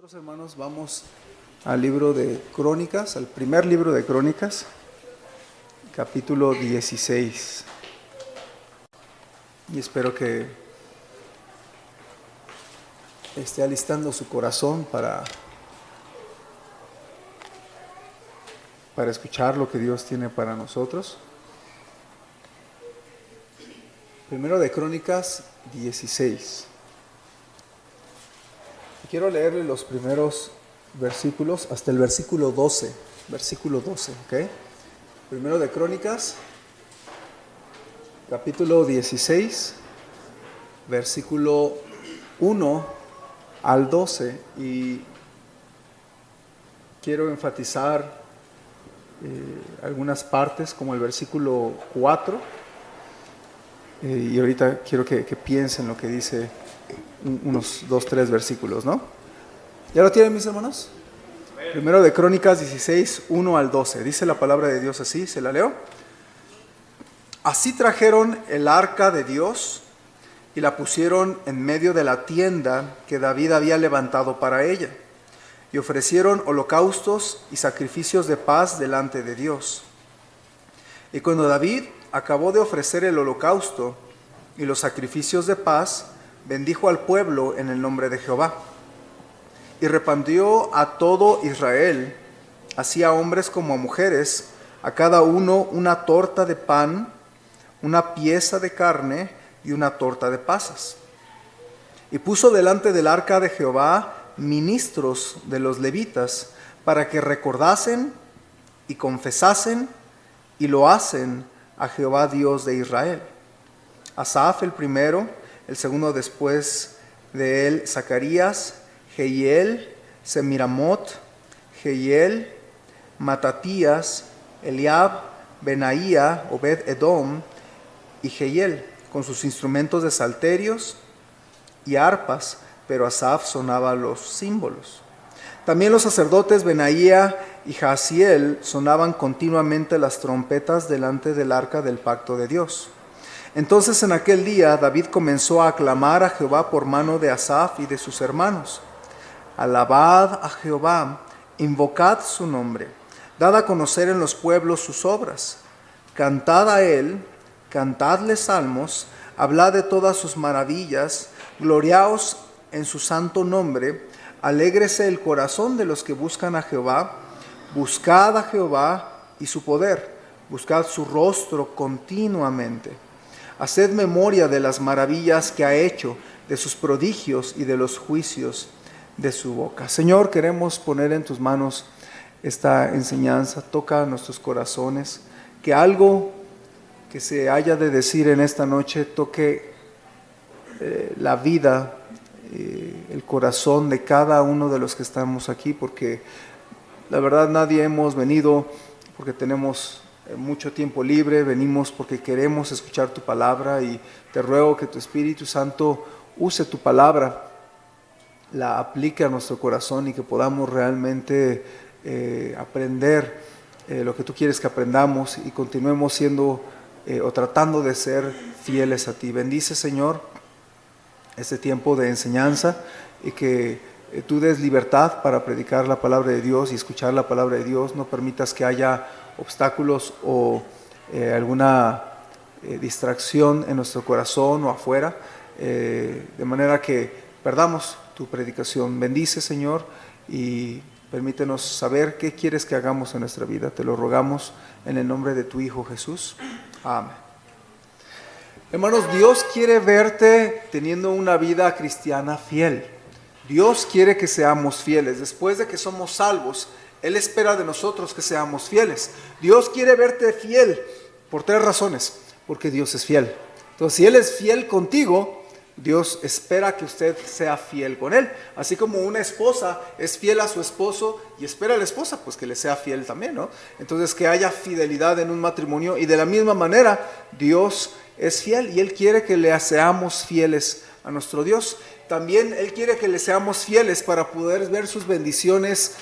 Nosotros, hermanos, vamos al libro de Crónicas, al primer libro de Crónicas, capítulo 16. Y espero que esté alistando su corazón para escuchar lo que Dios tiene para nosotros. Primero de Crónicas 16. Quiero leerle los primeros versículos hasta el versículo 12. Versículo 12, ¿ok? Primero de Crónicas, capítulo 16, versículo 1 al 12. Y quiero enfatizar algunas partes, como el versículo 4. Y ahorita quiero que piensen lo que dice unos 2-3 versículos, ¿no? ¿Ya lo tienen, mis hermanos? Primero de Crónicas 16, 1 al 12. Dice la palabra de Dios así, ¿se la leo? Así trajeron el arca de Dios y la pusieron en medio de la tienda que David había levantado para ella. Y ofrecieron holocaustos y sacrificios de paz delante de Dios. Y cuando David acabó de ofrecer el holocausto y los sacrificios de paz, bendijo al pueblo en el nombre de Jehová. Y repartió a todo Israel, así a hombres como a mujeres, a cada uno una torta de pan, una pieza de carne y una torta de pasas. Y puso delante del arca de Jehová ministros de los levitas, para que recordasen y confesasen y lo hacen a Jehová Dios de Israel. Asaf el primero, el segundo después de él Zacarías, Jehiel, Semiramot, Jehiel, Matatías, Eliab, Benaía, Obed-edom y Jehiel, con sus instrumentos de salterios y arpas, pero Asaf sonaba los símbolos. También los sacerdotes Benaía y Jaasiel sonaban continuamente las trompetas delante del arca del pacto de Dios. Entonces en aquel día David comenzó a aclamar a Jehová por mano de Asaf y de sus hermanos. Alabad a Jehová, invocad su nombre, dad a conocer en los pueblos sus obras. Cantad a él, cantadle salmos, hablad de todas sus maravillas, gloriaos en su santo nombre, alégrese el corazón de los que buscan a Jehová, buscad a Jehová y su poder, buscad su rostro continuamente. Haced memoria de las maravillas que ha hecho, de sus prodigios y de los juicios de su boca. Señor, queremos poner en tus manos esta enseñanza. Toca nuestros corazones, que algo que se haya de decir en esta noche toque la vida, el corazón de cada uno de los que estamos aquí, porque la verdad nadie hemos venido porque tenemos mucho tiempo libre, venimos porque queremos escuchar tu palabra, y te ruego que tu Espíritu Santo use tu palabra, la aplique a nuestro corazón y que podamos realmente aprender lo que tú quieres que aprendamos y continuemos siendo o tratando de ser fieles a ti. Bendice, Señor, este tiempo de enseñanza, y que tú des libertad para predicar la palabra de Dios y escuchar la palabra de Dios. No permitas que haya obstáculos o alguna distracción en nuestro corazón o afuera, de manera que perdamos tu predicación. Bendice, Señor, y permítenos saber qué quieres que hagamos en nuestra vida. Te lo rogamos en el nombre de tu Hijo Jesús. Amén. Hermanos, Dios quiere verte teniendo una vida cristiana fiel. Dios quiere que seamos fieles. Después de que somos salvos, Él espera de nosotros que seamos fieles. Dios quiere verte fiel por 3 razones. Porque Dios es fiel. Entonces, si Él es fiel contigo, Dios espera que usted sea fiel con Él. Así como una esposa es fiel a su esposo y espera a la esposa pues que le sea fiel también, ¿no? Entonces, que haya fidelidad en un matrimonio, y de la misma manera Dios es fiel y Él quiere que le seamos fieles a nuestro Dios. También Él quiere que le seamos fieles para poder ver sus bendiciones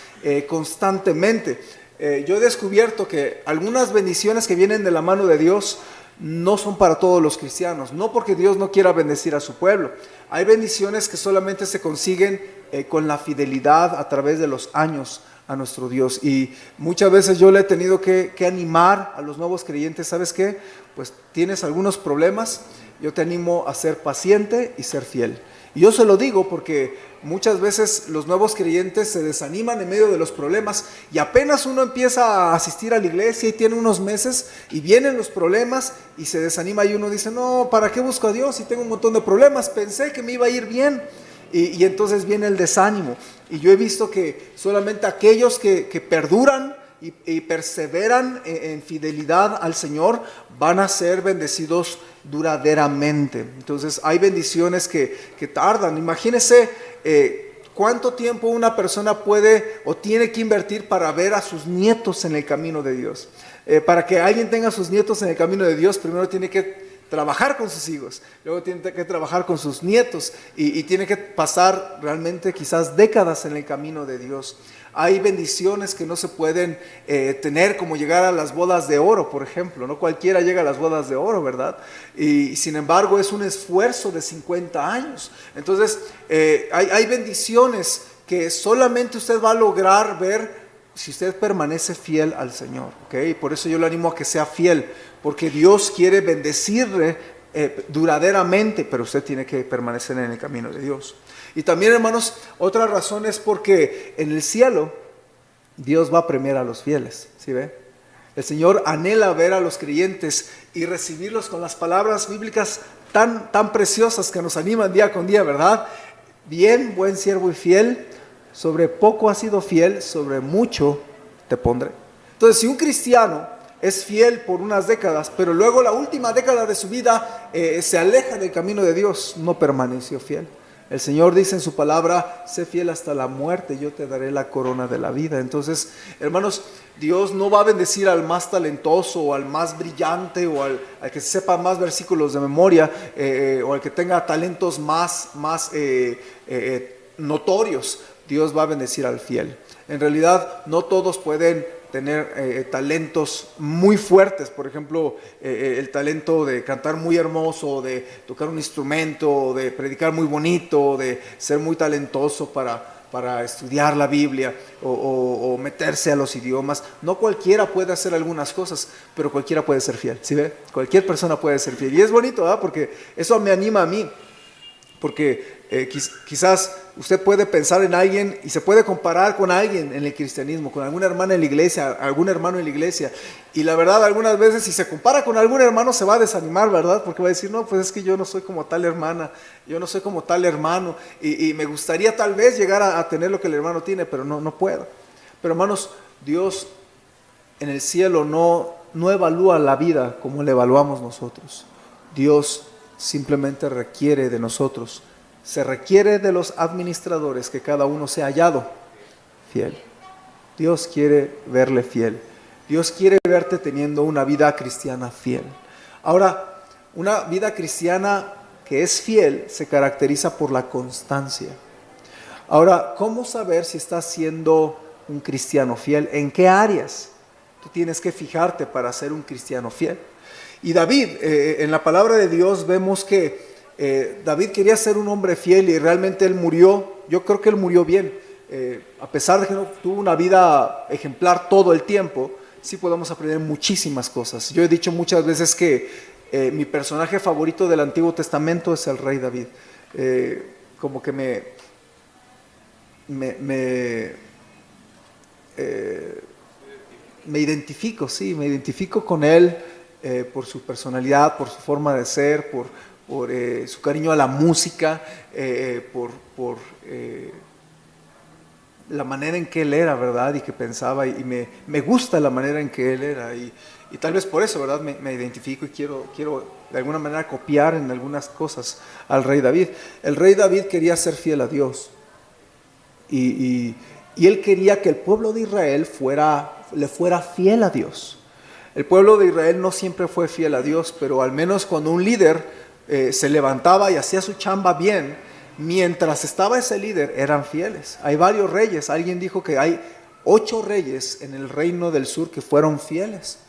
constantemente. Yo he descubierto que algunas bendiciones que vienen de la mano de Dios no son para todos los cristianos, no porque Dios no quiera bendecir a su pueblo. Hay bendiciones que solamente se consiguen con la fidelidad a través de los años a nuestro Dios. Y muchas veces yo le he tenido que animar a los nuevos creyentes. ¿Sabes qué? Pues tienes algunos problemas, yo te animo a ser paciente y ser fiel. Y yo se lo digo porque muchas veces los nuevos creyentes se desaniman en medio de los problemas, y apenas uno empieza a asistir a la iglesia y tiene unos meses y vienen los problemas y se desanima, y uno dice, no, ¿para qué busco a Dios si tengo un montón de problemas? Pensé que me iba a ir bien. Y entonces viene el desánimo. Y yo he visto que solamente aquellos que perduran y perseveran en fidelidad al Señor van a ser bendecidos duraderamente. Entonces hay bendiciones que tardan. Imagínese cuánto tiempo una persona puede o tiene que invertir para ver a sus nietos en el camino de Dios. Para que alguien tenga a sus nietos en el camino de Dios, primero tiene que trabajar con sus hijos, luego tiene que trabajar con sus nietos, y tiene que pasar realmente quizás décadas en el camino de Dios. Hay bendiciones que no se pueden tener, como llegar a las bodas de oro, por ejemplo. No cualquiera llega a las bodas de oro, ¿verdad? Y sin embargo es un esfuerzo de 50 años. Entonces hay bendiciones que solamente usted va a lograr ver si usted permanece fiel al Señor, ¿ok? Y por eso yo le animo a que sea fiel, porque Dios quiere bendecirle duraderamente, pero usted tiene que permanecer en el camino de Dios. Y también, hermanos, otra razón es porque en el cielo Dios va a premiar a los fieles, ¿sí ve? El Señor anhela ver a los creyentes y recibirlos con las palabras bíblicas tan preciosas que nos animan día con día, ¿verdad? Bien, buen siervo y fiel, sobre poco has sido fiel, sobre mucho te pondré. Entonces, si un cristiano es fiel por unas décadas, pero luego la última década de su vida se aleja del camino de Dios, no permaneció fiel. El Señor dice en su palabra, sé fiel hasta la muerte, yo te daré la corona de la vida. Entonces, hermanos, Dios no va a bendecir al más talentoso, o al más brillante, o al que sepa más versículos de memoria, o al que tenga talentos más notorios. Dios va a bendecir al fiel. En realidad, no todos pueden tener talentos muy fuertes. Por ejemplo, el talento de cantar muy hermoso, de tocar un instrumento, de predicar muy bonito, de ser muy talentoso para estudiar la Biblia o meterse a los idiomas. No cualquiera puede hacer algunas cosas, pero cualquiera puede ser fiel, ¿sí ve? Cualquier persona puede ser fiel. Y es bonito, ¿verdad? Porque eso me anima a mí. Porque quizás usted puede pensar en alguien y se puede comparar con alguien en el cristianismo, con alguna hermana en la iglesia, algún hermano en la iglesia, y la verdad, algunas veces si se compara con algún hermano se va a desanimar, ¿verdad? Porque va a decir, no, pues es que yo no soy como tal hermana, yo no soy como tal hermano, y me gustaría tal vez llegar a tener lo que el hermano tiene, pero no puedo. Pero hermanos, Dios en el cielo no evalúa la vida como la evaluamos nosotros. Dios simplemente requiere de nosotros, se requiere de los administradores que cada uno sea hallado fiel. Dios quiere verle fiel. Dios quiere verte teniendo una vida cristiana fiel. Ahora, una vida cristiana que es fiel se caracteriza por la constancia. Ahora, ¿cómo saber si estás siendo un cristiano fiel? ¿En qué áreas tú tienes que fijarte para ser un cristiano fiel? Y David, en la palabra de Dios vemos que David quería ser un hombre fiel y realmente él murió. Yo creo que él murió bien. A pesar de que no tuvo una vida ejemplar todo el tiempo, sí podemos aprender muchísimas cosas. Yo he dicho muchas veces que mi personaje favorito del Antiguo Testamento es el rey David. Como que me identifico, sí, me identifico con él por su personalidad, por su forma de ser, por su cariño a la música, por la manera en que él era, ¿verdad? Y que pensaba, y me gusta la manera en que él era, y tal vez por eso, ¿verdad? Me identifico y quiero de alguna manera copiar en algunas cosas al rey David. El rey David quería ser fiel a Dios, y él quería que el pueblo de Israel le fuera fiel a Dios. El pueblo de Israel no siempre fue fiel a Dios, pero al menos cuando un líder se levantaba y hacía su chamba bien, mientras estaba ese líder eran fieles. Hay varios reyes, alguien dijo que hay 8 reyes en el reino del sur que fueron fieles,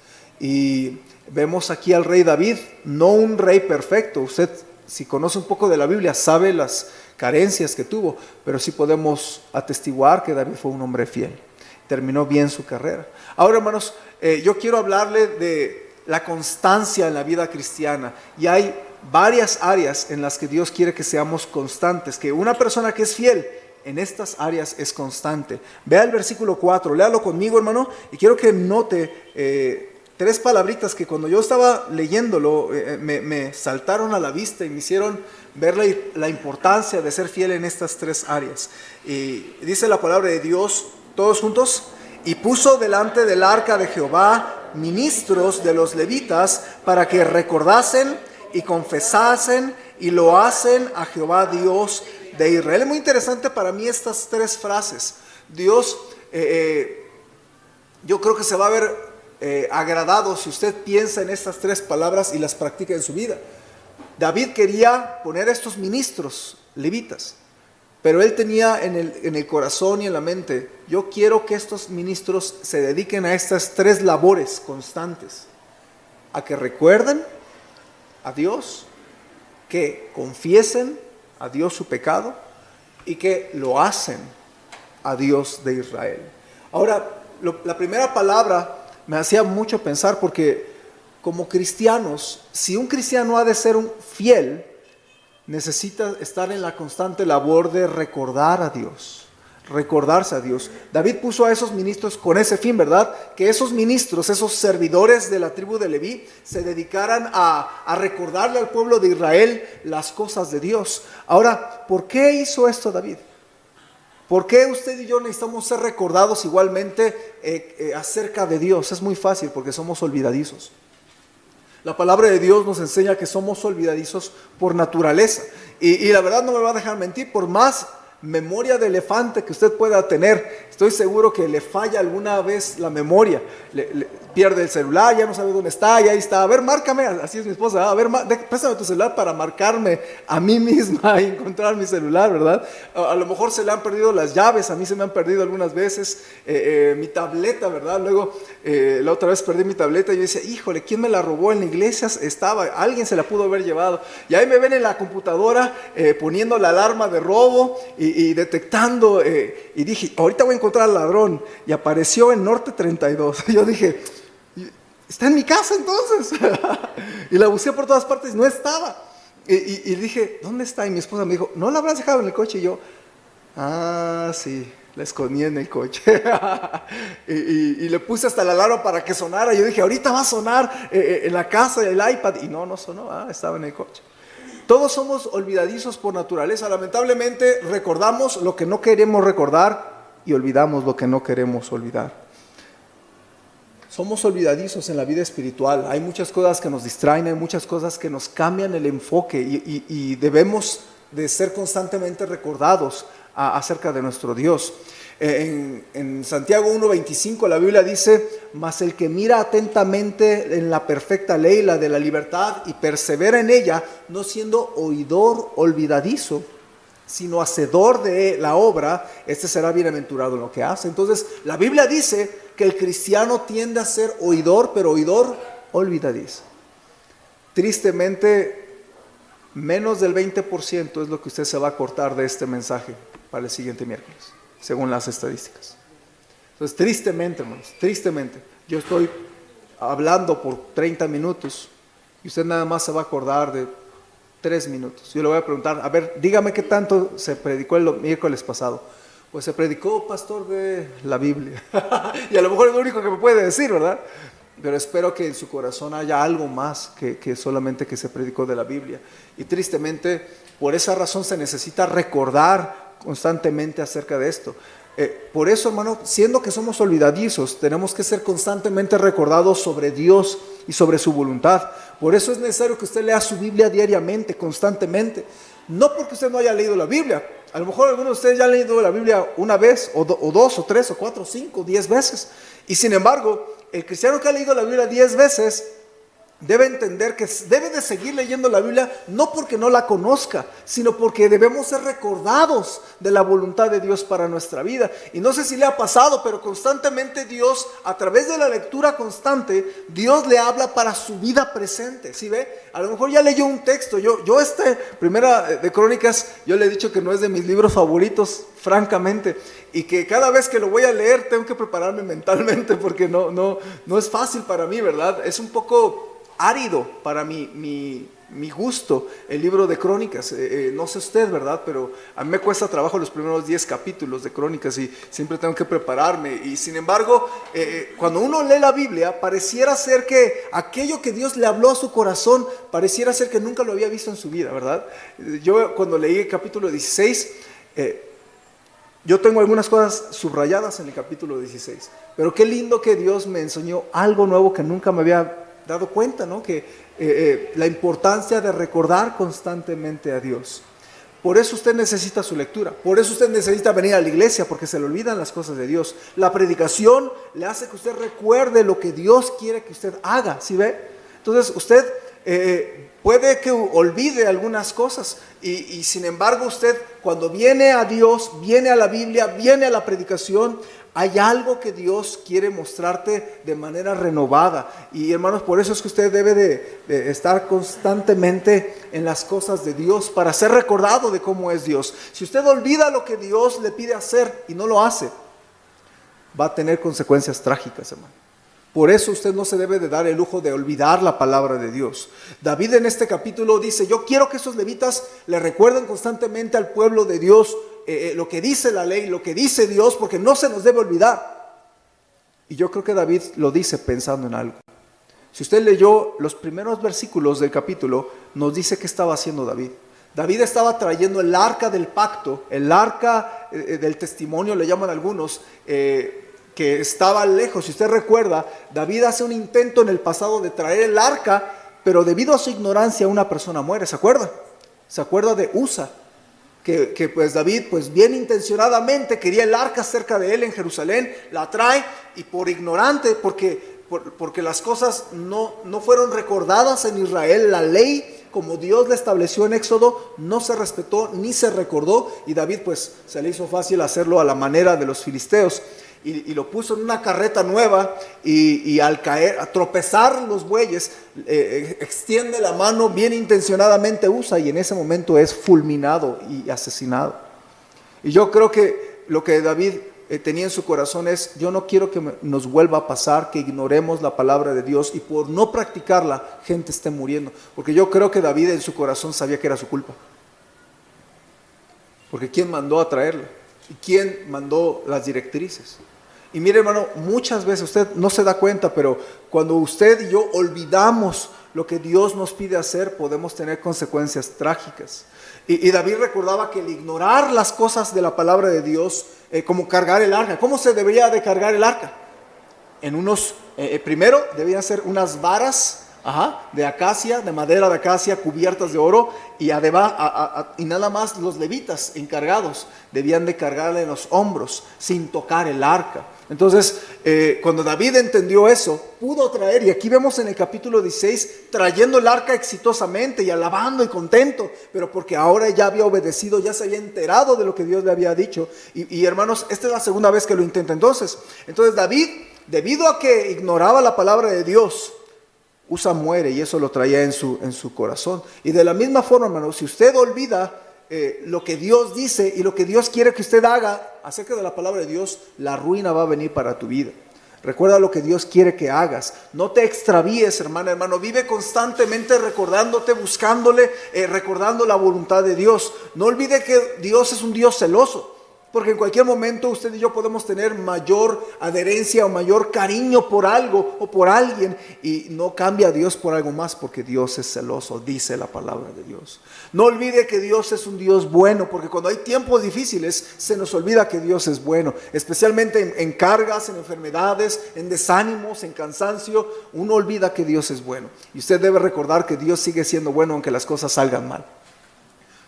Y vemos aquí al rey David, no un rey perfecto. Usted, si conoce un poco de la Biblia, sabe las carencias que tuvo, pero sí podemos atestiguar que David fue un hombre fiel. Terminó bien su carrera. Ahora, hermanos, yo quiero hablarle de la constancia en la vida cristiana. Y hay varias áreas en las que Dios quiere que seamos constantes, que una persona que es fiel en estas áreas es constante. Vea el versículo 4, léalo conmigo, hermano, y quiero que note tres palabritas que cuando yo estaba leyéndolo me saltaron a la vista y me hicieron ver la importancia de ser fiel en estas tres áreas. Y dice la palabra de Dios, todos juntos: y puso delante del arca de Jehová ministros de los levitas para que recordasen y confesasen y lo hacen a Jehová Dios de Israel. Es muy interesante para mí estas tres frases. Dios, yo creo que se va a ver agradado si usted piensa en estas tres palabras y las practica en su vida. David quería poner a estos ministros levitas, pero él tenía en el corazón y en la mente: yo quiero que estos ministros se dediquen a estas tres labores constantes: a que recuerden a Dios, que confiesen a Dios su pecado y que lo hacen a Dios de Israel. Ahora, la primera palabra me hacía mucho pensar, porque como cristianos, si un cristiano ha de ser un fiel, necesita estar en la constante labor de recordar a Dios, recordarse a Dios. David puso a esos ministros con ese fin, ¿verdad? Que esos ministros, esos servidores de la tribu de Leví, se dedicaran a recordarle al pueblo de Israel las cosas de Dios. Ahora, ¿por qué hizo esto David? ¿Por qué usted y yo necesitamos ser recordados igualmente acerca de Dios? Es muy fácil, porque somos olvidadizos. La palabra de Dios nos enseña que somos olvidadizos por naturaleza. Y la verdad no me va a dejar mentir, por más memoria de elefante que usted pueda tener, estoy seguro que le falla alguna vez la memoria. Pierde el celular, ya no sabe dónde está, y ahí está: a ver, márcame. Así es mi esposa: a ver, préstame tu celular para marcarme a mí misma y encontrar mi celular, ¿verdad? A lo mejor se le han perdido las llaves, a mí se me han perdido algunas veces, mi tableta, ¿verdad? Luego, la otra vez perdí mi tableta y yo decía: híjole, ¿quién me la robó? En la iglesia estaba, alguien se la pudo haber llevado. Y ahí me ven en la computadora poniendo la alarma de robo y detectando, y dije: ahorita voy a encontrar al ladrón. Y apareció en Norte 32. Yo dije: está en mi casa entonces. Y la busqué por todas partes, no estaba. Y dije: ¿dónde está? Y mi esposa me dijo: ¿no la habrás dejado en el coche? Y yo: ah, sí, la escondí en el coche. y le puse hasta la alarma para que sonara. Yo dije: ahorita va a sonar en la casa, el iPad. Y no sonó, estaba en el coche. Todos somos olvidadizos por naturaleza. Lamentablemente recordamos lo que no queremos recordar y olvidamos lo que no queremos olvidar. Somos olvidadizos en la vida espiritual. Hay muchas cosas que nos distraen, hay muchas cosas que nos cambian el enfoque, y debemos de ser constantemente recordados acerca de nuestro Dios. En Santiago 1:25 la Biblia dice: mas el que mira atentamente en la perfecta ley, la de la libertad, y persevera en ella, no siendo oidor olvidadizo, sino hacedor de la obra, este será bienaventurado en lo que hace. Entonces la Biblia dice que el cristiano tiende a ser oidor, pero oidor olvidadizo. Tristemente, menos del 20% es lo que usted se va a cortar de este mensaje para el siguiente miércoles, según las estadísticas. Entonces, tristemente, hermanos, tristemente, yo estoy hablando por 30 minutos y usted nada más se va a acordar de 3 minutos. Yo le voy a preguntar: a ver, dígame qué tanto se predicó el miércoles pasado. Pues se predicó, pastor, de la Biblia. Y a lo mejor es lo único que me puede decir, ¿verdad? Pero espero que en su corazón haya algo más que solamente que se predicó de la Biblia. Y tristemente, por esa razón se necesita recordar constantemente acerca de esto. Por eso, hermano, siendo que somos olvidadizos, tenemos que ser constantemente recordados sobre Dios y sobre su voluntad. Por eso es necesario que usted lea su Biblia diariamente, constantemente. No porque usted no haya leído la Biblia. A lo mejor algunos de ustedes ya han leído la Biblia una vez, o dos, o tres, o cuatro, o 5, 10 veces. Y sin embargo, el cristiano que ha leído la Biblia 10 veces debe entender que debe de seguir leyendo la Biblia, no porque no la conozca, sino porque debemos ser recordados de la voluntad de Dios para nuestra vida. Y no sé si le ha pasado, pero constantemente Dios, a través de la lectura constante, Dios le habla para su vida presente. ¿Sí ve? A lo mejor ya leyó un texto. Yo esta primera de Crónicas, yo le he dicho que no es de mis libros favoritos, francamente, y que cada vez que lo voy a leer tengo que prepararme mentalmente, porque no es fácil para mí, ¿verdad? Es un poco árido para mi gusto el libro de Crónicas. No sé usted, ¿verdad? Pero a mí me cuesta trabajo los primeros 10 capítulos de Crónicas y siempre tengo que prepararme. Y sin embargo, cuando uno lee la Biblia, pareciera ser que aquello que Dios le habló a su corazón, pareciera ser que nunca lo había visto en su vida, ¿verdad? Yo cuando leí el capítulo 16, yo tengo algunas cosas subrayadas en el capítulo 16, pero qué lindo que Dios me enseñó algo nuevo que nunca me había dado cuenta, ¿no? Que la importancia de recordar constantemente a Dios. Por eso usted necesita su lectura, por eso usted necesita venir a la iglesia, porque se le olvidan las cosas de Dios. La predicación le hace que usted recuerde lo que Dios quiere que usted haga, ¿sí ve? Entonces usted puede que olvide algunas cosas y sin embargo usted, cuando viene a Dios, viene a la Biblia, viene a la predicación, hay algo que Dios quiere mostrarte de manera renovada. Y hermanos, por eso es que usted debe de estar constantemente en las cosas de Dios para ser recordado de cómo es Dios. Si usted olvida lo que Dios le pide hacer y no lo hace, va a tener consecuencias trágicas, hermano. Por eso usted no se debe de dar el lujo de olvidar la palabra de Dios. David en este capítulo dice: yo quiero que esos levitas le recuerden constantemente al pueblo de Dios lo que dice la ley, lo que dice Dios, porque no se nos debe olvidar. Y yo creo que David lo dice pensando en algo. Si usted leyó los primeros versículos del capítulo, nos dice qué estaba haciendo David. David estaba trayendo el arca del pacto, el arca del testimonio, le llaman algunos, que estaba lejos. Si usted recuerda, David hace un intento en el pasado de traer el arca, pero debido a su ignorancia una persona muere. ¿Se acuerda? ¿Se acuerda de Usa? Que pues David, pues bien intencionadamente quería el arca cerca de él en Jerusalén, la trae y por ignorante, porque las cosas no fueron recordadas en Israel, la ley como Dios la estableció en Éxodo no se respetó ni se recordó, y David pues se le hizo fácil hacerlo a la manera de los filisteos. Y lo puso en una carreta nueva y al caer, a tropezar los bueyes, extiende la mano bien intencionadamente Usa, y en ese momento es fulminado y asesinado. Y yo creo que lo que David tenía en su corazón es: yo no quiero que nos vuelva a pasar, que ignoremos la palabra de Dios y por no practicarla gente esté muriendo. Porque yo creo que David en su corazón sabía que era su culpa. Porque ¿quién mandó a traerla? ¿Y quién mandó las directrices? Y mire, hermano, muchas veces usted no se da cuenta, pero cuando usted y yo olvidamos lo que Dios nos pide hacer, podemos tener consecuencias trágicas. Y David recordaba que el ignorar las cosas de la palabra de Dios, como cargar el arca. ¿Cómo se debería de cargar el arca? Primero debían ser unas varas de acacia, de madera de acacia, cubiertas de oro, y además, y nada más los levitas encargados debían de cargarle en los hombros sin tocar el arca. Entonces, cuando David entendió eso, pudo traer, y aquí vemos en el capítulo 16, trayendo el arca exitosamente y alabando y contento, pero porque ahora ya había obedecido, ya se había enterado de lo que Dios le había dicho. Y hermanos, esta es la segunda vez que lo intenta. Entonces David, debido a que ignoraba la palabra de Dios, Usa muere, y eso lo traía en su corazón. Y de la misma forma, hermano, si usted olvida lo que Dios dice y lo que Dios quiere que usted haga acerca de la palabra de Dios, la ruina va a venir para tu vida. Recuerda lo que Dios quiere que hagas. No te extravíes, hermano. Vive constantemente recordándote, buscándole, recordando la voluntad de Dios. No olvide que Dios es un Dios celoso, porque en cualquier momento usted y yo podemos tener mayor adherencia o mayor cariño por algo o por alguien, y no cambia a Dios por algo más, porque Dios es celoso, dice la palabra de Dios. No olvide que Dios es un Dios bueno, porque cuando hay tiempos difíciles se nos olvida que Dios es bueno, especialmente en cargas, en enfermedades, en desánimos, en cansancio. Uno olvida que Dios es bueno, y usted debe recordar que Dios sigue siendo bueno aunque las cosas salgan mal.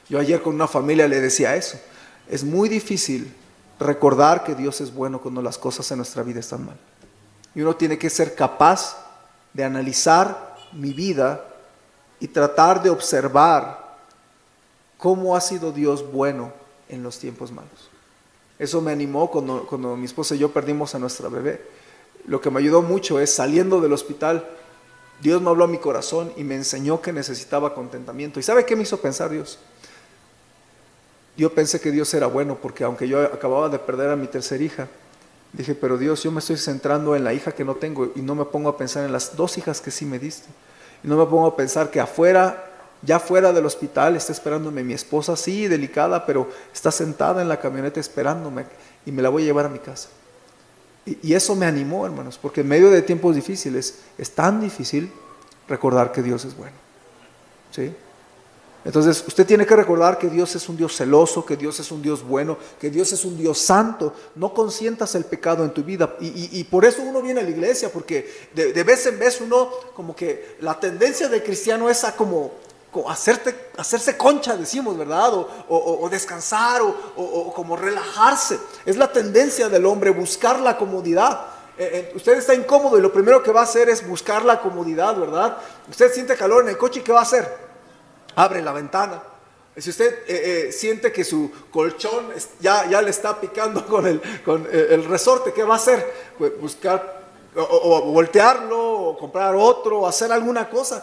Yo ayer con una familia le decía eso. Es muy difícil recordar que Dios es bueno cuando las cosas en nuestra vida están mal. Y uno tiene que ser capaz de analizar mi vida y tratar de observar cómo ha sido Dios bueno en los tiempos malos. Eso me animó cuando mi esposa y yo perdimos a nuestra bebé. Lo que me ayudó mucho es, saliendo del hospital, Dios me habló a mi corazón y me enseñó que necesitaba contentamiento. ¿Y sabe qué me hizo pensar Dios? Yo pensé que Dios era bueno, porque aunque yo acababa de perder a mi tercera hija, dije, pero Dios, yo me estoy centrando en la hija que no tengo y no me pongo a pensar en las 2 hijas que sí me diste. Y no me pongo a pensar que afuera, ya fuera del hospital, está esperándome mi esposa, sí, delicada, pero está sentada en la camioneta esperándome y me la voy a llevar a mi casa. Y eso me animó, hermanos, porque en medio de tiempos difíciles es tan difícil recordar que Dios es bueno, ¿sí? Entonces usted tiene que recordar que Dios es un Dios celoso, que Dios es un Dios bueno, que Dios es un Dios santo. No consientas el pecado en tu vida, y por eso uno viene a la iglesia, porque de vez en vez uno, como que la tendencia del cristiano es a como hacerse concha, decimos, ¿verdad? O descansar, o como relajarse. Es la tendencia del hombre, buscar la comodidad. Usted está incómodo y lo primero que va a hacer es buscar la comodidad, ¿verdad? Usted siente calor en el coche y ¿qué va a hacer? Abre la ventana. Si usted siente que su colchón ya le está picando con el resorte, ¿qué va a hacer? Pues buscar o voltearlo, o comprar otro, o hacer alguna cosa.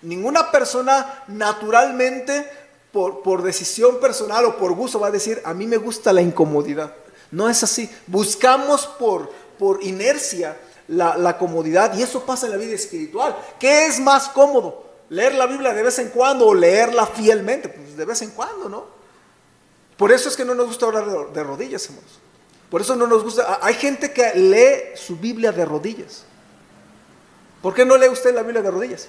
Ninguna persona naturalmente, por decisión personal o por gusto, va a decir, a mí me gusta la incomodidad. No es así. Buscamos por inercia la comodidad, y eso pasa en la vida espiritual. ¿Qué es más cómodo? ¿Leer la Biblia de vez en cuando o leerla fielmente? Pues de vez en cuando, ¿no? Por eso es que no nos gusta orar de rodillas, hermanos. Por eso no nos gusta. Hay gente que lee su Biblia de rodillas. ¿Por qué no lee usted la Biblia de rodillas?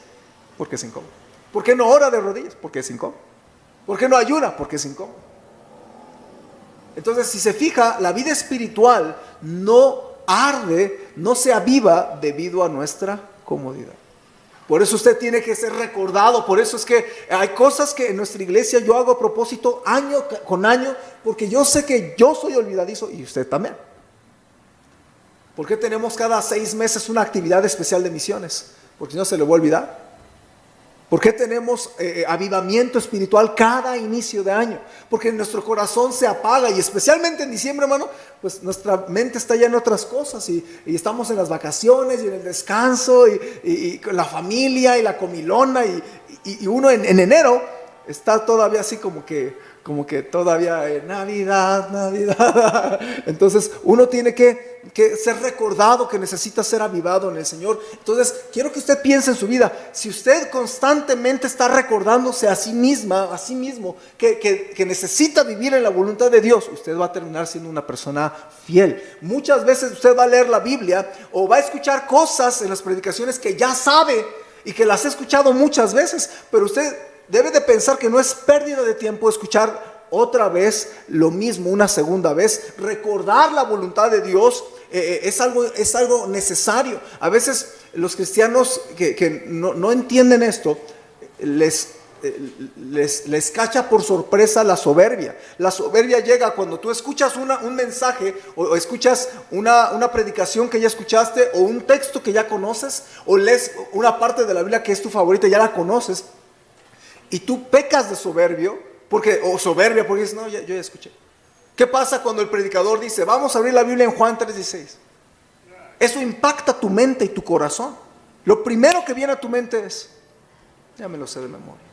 Porque es incómodo. ¿Por qué no ora de rodillas? Porque es incómodo. ¿Por qué no ayuna? Porque es incómodo. Entonces, si se fija, la vida espiritual no arde, no se aviva debido a nuestra comodidad. Por eso usted tiene que ser recordado. Por eso es que hay cosas que en nuestra iglesia yo hago a propósito año con año, porque yo sé que yo soy olvidadizo y usted también. ¿Por qué tenemos cada 6 meses una actividad especial de misiones? Porque si no se le va a olvidar. ¿Por qué tenemos avivamiento espiritual cada inicio de año? Porque nuestro corazón se apaga, y especialmente en diciembre, hermano, pues nuestra mente está ya en otras cosas, y estamos en las vacaciones y en el descanso y con la familia y la comilona, y uno en enero está todavía así como que todavía Navidad. Entonces uno tiene que ser recordado que necesita ser avivado en el Señor. Entonces quiero que usted piense en su vida. Si usted constantemente está recordándose a sí mismo que necesita vivir en la voluntad de Dios, usted va a terminar siendo una persona fiel. Muchas veces usted va a leer la Biblia o va a escuchar cosas en las predicaciones que ya sabe y que las ha escuchado muchas veces, pero usted debe de pensar que no es pérdida de tiempo escuchar otra vez lo mismo, una segunda vez. Recordar la voluntad de Dios es algo necesario. A veces los cristianos que no entienden esto, les cacha por sorpresa la soberbia. La soberbia llega cuando tú escuchas un mensaje o escuchas una predicación que ya escuchaste, o un texto que ya conoces, o lees una parte de la Biblia que es tu favorita, ya la conoces, y tú pecas de soberbia porque dices, no, yo ya escuché. ¿Qué pasa cuando el predicador dice, vamos a abrir la Biblia en Juan 3:16? Eso impacta tu mente y tu corazón. Lo primero que viene a tu mente es, ya me lo sé de memoria.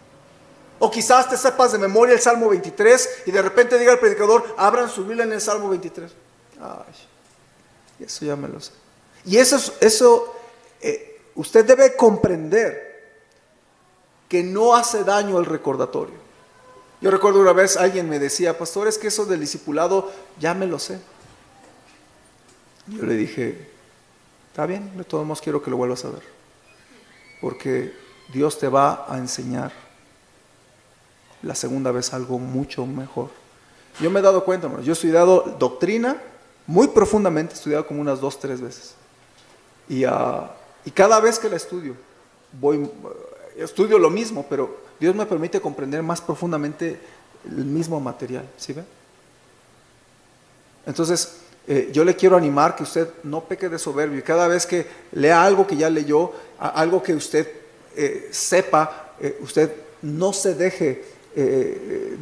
O quizás te sepas de memoria el Salmo 23 y de repente diga el predicador, abran su Biblia en el Salmo 23. Ay, eso ya me lo sé. Y usted debe comprender que no hace daño el recordatorio. Yo recuerdo una vez alguien me decía, pastor, es que eso del discipulado ya me lo sé. Yo le dije, está bien, de todos modos quiero que lo vuelvas a ver, porque Dios te va a enseñar la segunda vez algo mucho mejor. Yo me he dado cuenta, hermano, yo he estudiado doctrina muy profundamente, he estudiado como unas 2, 3 veces, y cada vez que la estudio estudio lo mismo, pero Dios me permite comprender más profundamente el mismo material, ¿sí ve? Entonces, yo le quiero animar que usted no peque de soberbio. Y cada vez que lea algo que ya leyó, algo que usted sepa, usted no se deje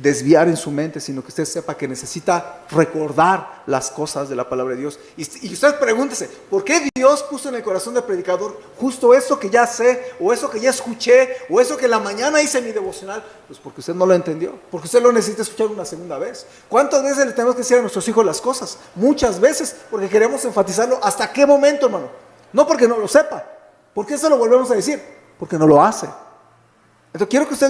desviar en su mente, sino que usted sepa que necesita recordar las cosas de la palabra de Dios. Y usted pregúntese, ¿por qué Dios puso en el corazón del predicador justo eso que ya sé, o eso que ya escuché, o eso que en la mañana hice en mi devocional? Pues porque usted no lo entendió, porque usted lo necesita escuchar una segunda vez. ¿Cuántas veces le tenemos que decir a nuestros hijos las cosas? Muchas veces, porque queremos enfatizarlo. ¿Hasta qué momento, hermano? No porque no lo sepa. ¿Por qué se lo volvemos a decir? Porque no lo hace. Entonces quiero que usted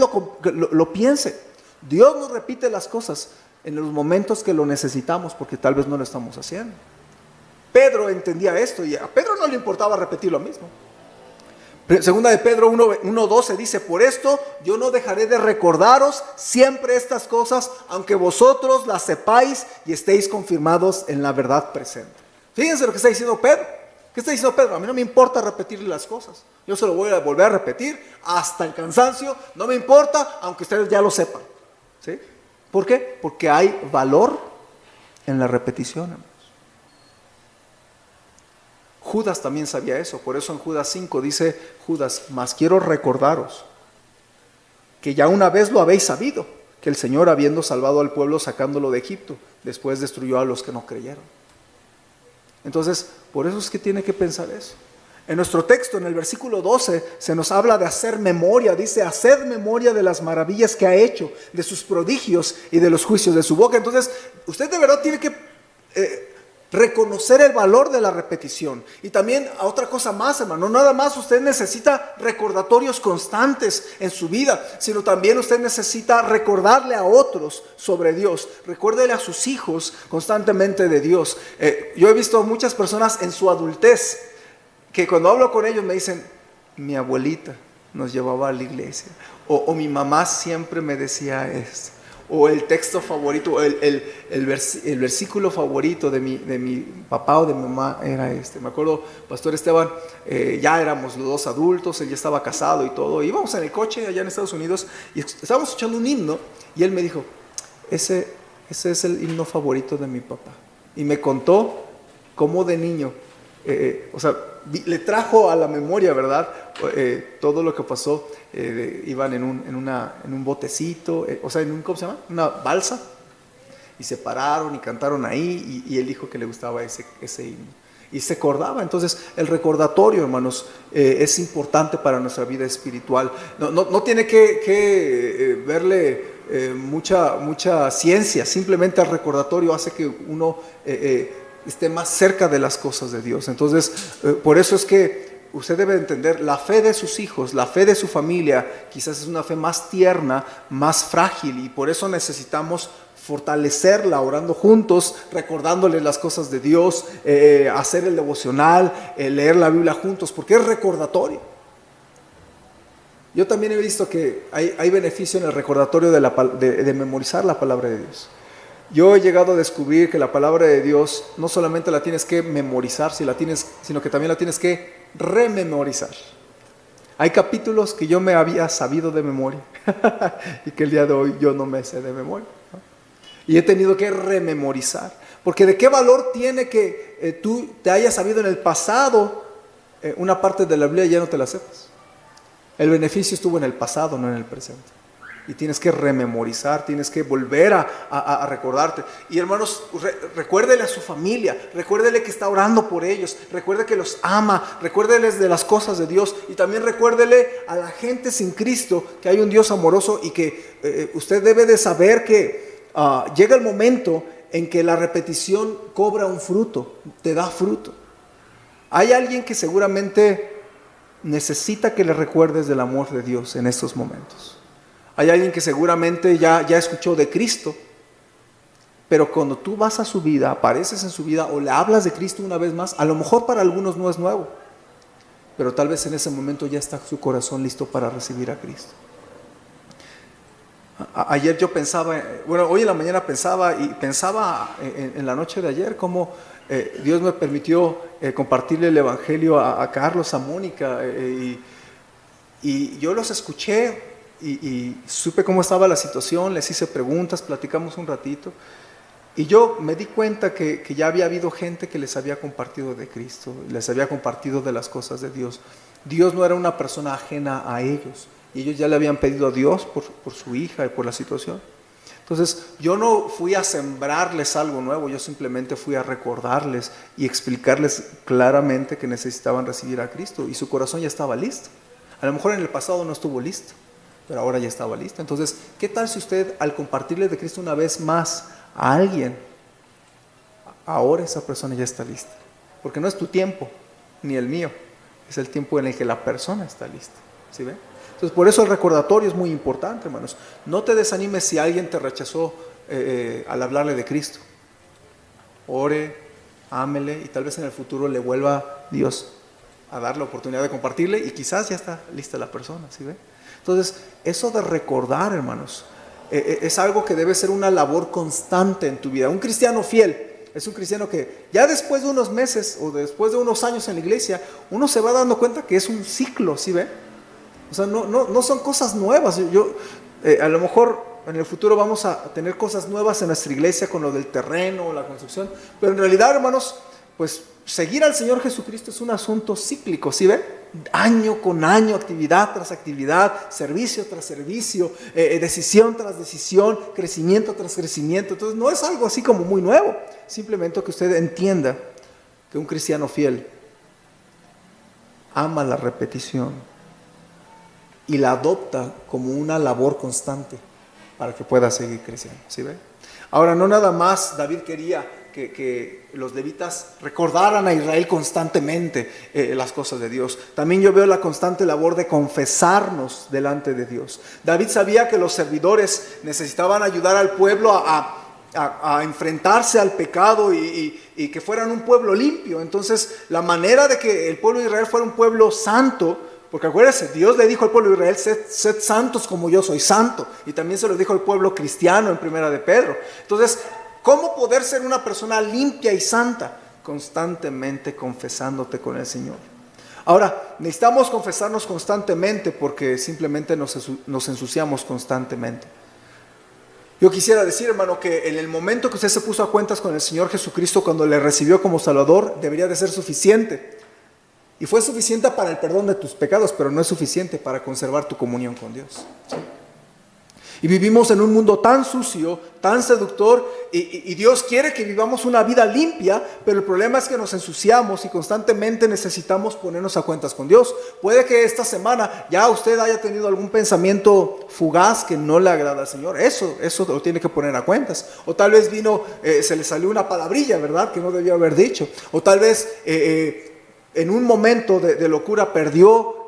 lo piense. Dios nos repite las cosas en los momentos que lo necesitamos, porque tal vez no lo estamos haciendo. Pedro entendía esto y a Pedro no le importaba repetir lo mismo. Segunda de Pedro 1:12 dice: por esto yo no dejaré de recordaros siempre estas cosas, aunque vosotros las sepáis y estéis confirmados en la verdad presente. Fíjense lo que está diciendo Pedro. ¿Qué está diciendo Pedro? A mí no me importa repetirle las cosas. Yo se lo voy a volver a repetir hasta el cansancio. No me importa, aunque ustedes ya lo sepan. ¿Sí? ¿Por qué? Porque hay valor en la repetición, hermanos. Judas también sabía eso. Por eso en Judas 5 dice Judas: mas quiero recordaros que ya una vez lo habéis sabido, que el Señor, habiendo salvado al pueblo sacándolo de Egipto, después destruyó a los que no creyeron. Entonces, por eso es que tiene que pensar eso. En nuestro texto, en el versículo 12, se nos habla de hacer memoria. Dice: haced memoria de las maravillas que ha hecho, de sus prodigios y de los juicios de su boca. Entonces, usted de verdad tiene que reconocer el valor de la repetición. Y también a otra cosa más, hermano, no nada más usted necesita recordatorios constantes en su vida, sino también usted necesita recordarle a otros sobre Dios. Recuérdele a sus hijos constantemente de Dios. Yo he visto a muchas personas en su adultez que cuando hablo con ellos me dicen: mi abuelita nos llevaba a la iglesia, o mi mamá siempre me decía esto, o el texto favorito, el versículo favorito de mi papá o de mi mamá era este. Me acuerdo, Pastor Esteban, ya éramos los dos adultos, él ya estaba casado y todo, íbamos en el coche allá en Estados Unidos y estábamos escuchando un himno y él me dijo: ese es el himno favorito de mi papá. Y me contó cómo de niño, le trajo a la memoria, ¿verdad? Todo lo que pasó. Iban en un botecito, ¿cómo se llama? Una balsa, y se pararon y cantaron ahí, y él dijo que le gustaba ese himno y se acordaba. Entonces el recordatorio, hermanos, es importante para nuestra vida espiritual. No tiene que verle mucha ciencia. Simplemente el recordatorio hace que uno esté más cerca de las cosas de Dios. Entonces por eso es que usted debe entender, la fe de sus hijos, la fe de su familia, quizás es una fe más tierna, más frágil, y por eso necesitamos fortalecerla orando juntos, recordándoles las cosas de Dios, hacer el devocional, leer la Biblia juntos, porque es recordatorio. Yo también he visto que hay beneficio en el recordatorio de memorizar la palabra de Dios. Yo he llegado a descubrir que la palabra de Dios no solamente la tienes que memorizar, sino que también la tienes que rememorizar. Hay capítulos que yo me había sabido de memoria y que el día de hoy yo no me sé de memoria, ¿no? Y he tenido que rememorizar, porque ¿de qué valor tiene que tú te hayas sabido en el pasado una parte de la Biblia y ya no te la sepas? El beneficio estuvo en el pasado, no en el presente. Y tienes que rememorizar, tienes que volver a recordarte. Y hermanos, recuérdele a su familia, recuérdele que está orando por ellos, recuerde que los ama, recuérdeles de las cosas de Dios, y también recuérdele a la gente sin Cristo que hay un Dios amoroso, y que usted debe de saber que llega el momento en que la repetición cobra un fruto, te da fruto. Hay alguien que seguramente necesita que le recuerdes del amor de Dios en estos momentos. Hay alguien que seguramente ya escuchó de Cristo, pero cuando tú vas a su vida, apareces en su vida o le hablas de Cristo una vez más, a lo mejor para algunos no es nuevo, pero tal vez en ese momento ya está su corazón listo para recibir a Cristo. Ayer yo pensaba, hoy en la mañana pensaba en la noche de ayer cómo Dios me permitió compartirle el Evangelio a Carlos, a Mónica, y yo los escuché. Y supe cómo estaba la situación, les hice preguntas, platicamos un ratito. Y yo me di cuenta que ya había habido gente que les había compartido de Cristo, les había compartido de las cosas de Dios. Dios no era una persona ajena a ellos, y ellos ya le habían pedido a Dios por su hija y por la situación. Entonces, yo no fui a sembrarles algo nuevo, yo simplemente fui a recordarles y explicarles claramente que necesitaban recibir a Cristo, y su corazón ya estaba listo. A lo mejor en el pasado no estuvo listo, pero ahora ya estaba listo. Entonces, ¿qué tal si usted, al compartirle de Cristo una vez más a alguien, ahora esa persona ya está lista? Porque no es tu tiempo, ni el mío, es el tiempo en el que la persona está lista. ¿Sí ven? Entonces, por eso el recordatorio es muy importante, hermanos. No te desanimes si alguien te rechazó al hablarle de Cristo. Ore, ámele, y tal vez en el futuro le vuelva Dios a dar la oportunidad de compartirle, y quizás ya está lista la persona. ¿Sí ven? Entonces, eso de recordar, hermanos, es algo que debe ser una labor constante en tu vida. Un cristiano fiel es un cristiano que ya después de unos meses o después de unos años en la iglesia, uno se va dando cuenta que es un ciclo, ¿sí ve? O sea, no son cosas nuevas. A lo mejor en el futuro vamos a tener cosas nuevas en nuestra iglesia con lo del terreno, la construcción, pero en realidad, hermanos, pues seguir al Señor Jesucristo es un asunto cíclico, ¿sí ve? Año con año, actividad tras actividad, servicio tras servicio, decisión tras decisión, crecimiento tras crecimiento. Entonces no es algo así como muy nuevo, simplemente que usted entienda que un cristiano fiel ama la repetición y la adopta como una labor constante para que pueda seguir creciendo. ¿Sí ve? Ahora, no nada más David quería que los levitas recordaran a Israel constantemente las cosas de Dios. También yo veo la constante labor de confesarnos delante de Dios. David sabía que los servidores necesitaban ayudar al pueblo a enfrentarse al pecado y que fueran un pueblo limpio. Entonces, la manera de que el pueblo de Israel fuera un pueblo santo, porque acuérdense, Dios le dijo al pueblo de Israel, sed santos como yo soy santo. Y también se lo dijo al pueblo cristiano en Primera de Pedro. Entonces, ¿cómo poder ser una persona limpia y santa? Constantemente confesándote con el Señor. Ahora, necesitamos confesarnos constantemente porque simplemente nos ensuciamos constantemente. Yo quisiera decir, hermano, que en el momento que usted se puso a cuentas con el Señor Jesucristo, cuando le recibió como Salvador, debería de ser suficiente. Y fue suficiente para el perdón de tus pecados, pero no es suficiente para conservar tu comunión con Dios. ¿Sí? Y vivimos en un mundo tan sucio, tan seductor, y Dios quiere que vivamos una vida limpia, pero el problema es que nos ensuciamos y constantemente necesitamos ponernos a cuentas con Dios. Puede que esta semana ya usted haya tenido algún pensamiento fugaz que no le agrada al Señor. Eso lo tiene que poner a cuentas. O tal vez se le salió una palabrilla, ¿verdad?, que no debió haber dicho. O tal vez en un momento de locura perdió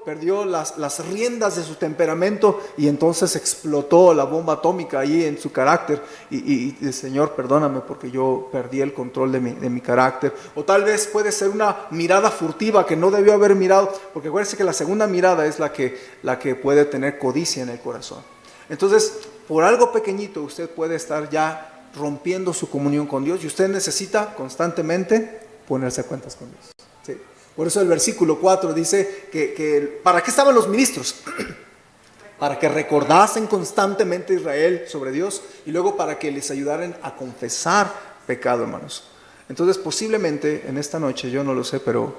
las riendas de su temperamento y entonces explotó la bomba atómica ahí en su carácter y Señor, perdóname porque yo perdí el control de mi carácter. O tal vez puede ser una mirada furtiva que no debió haber mirado, porque acuérdense que la segunda mirada es la que puede tener codicia en el corazón. Entonces, por algo pequeñito usted puede estar ya rompiendo su comunión con Dios y usted necesita constantemente ponerse a cuentas con Dios. ¿Sí? Por eso el versículo 4 dice que ¿para qué estaban los ministros? Para que recordasen constantemente a Israel sobre Dios y luego para que les ayudaran a confesar pecado, hermanos. Entonces posiblemente en esta noche, yo no lo sé, pero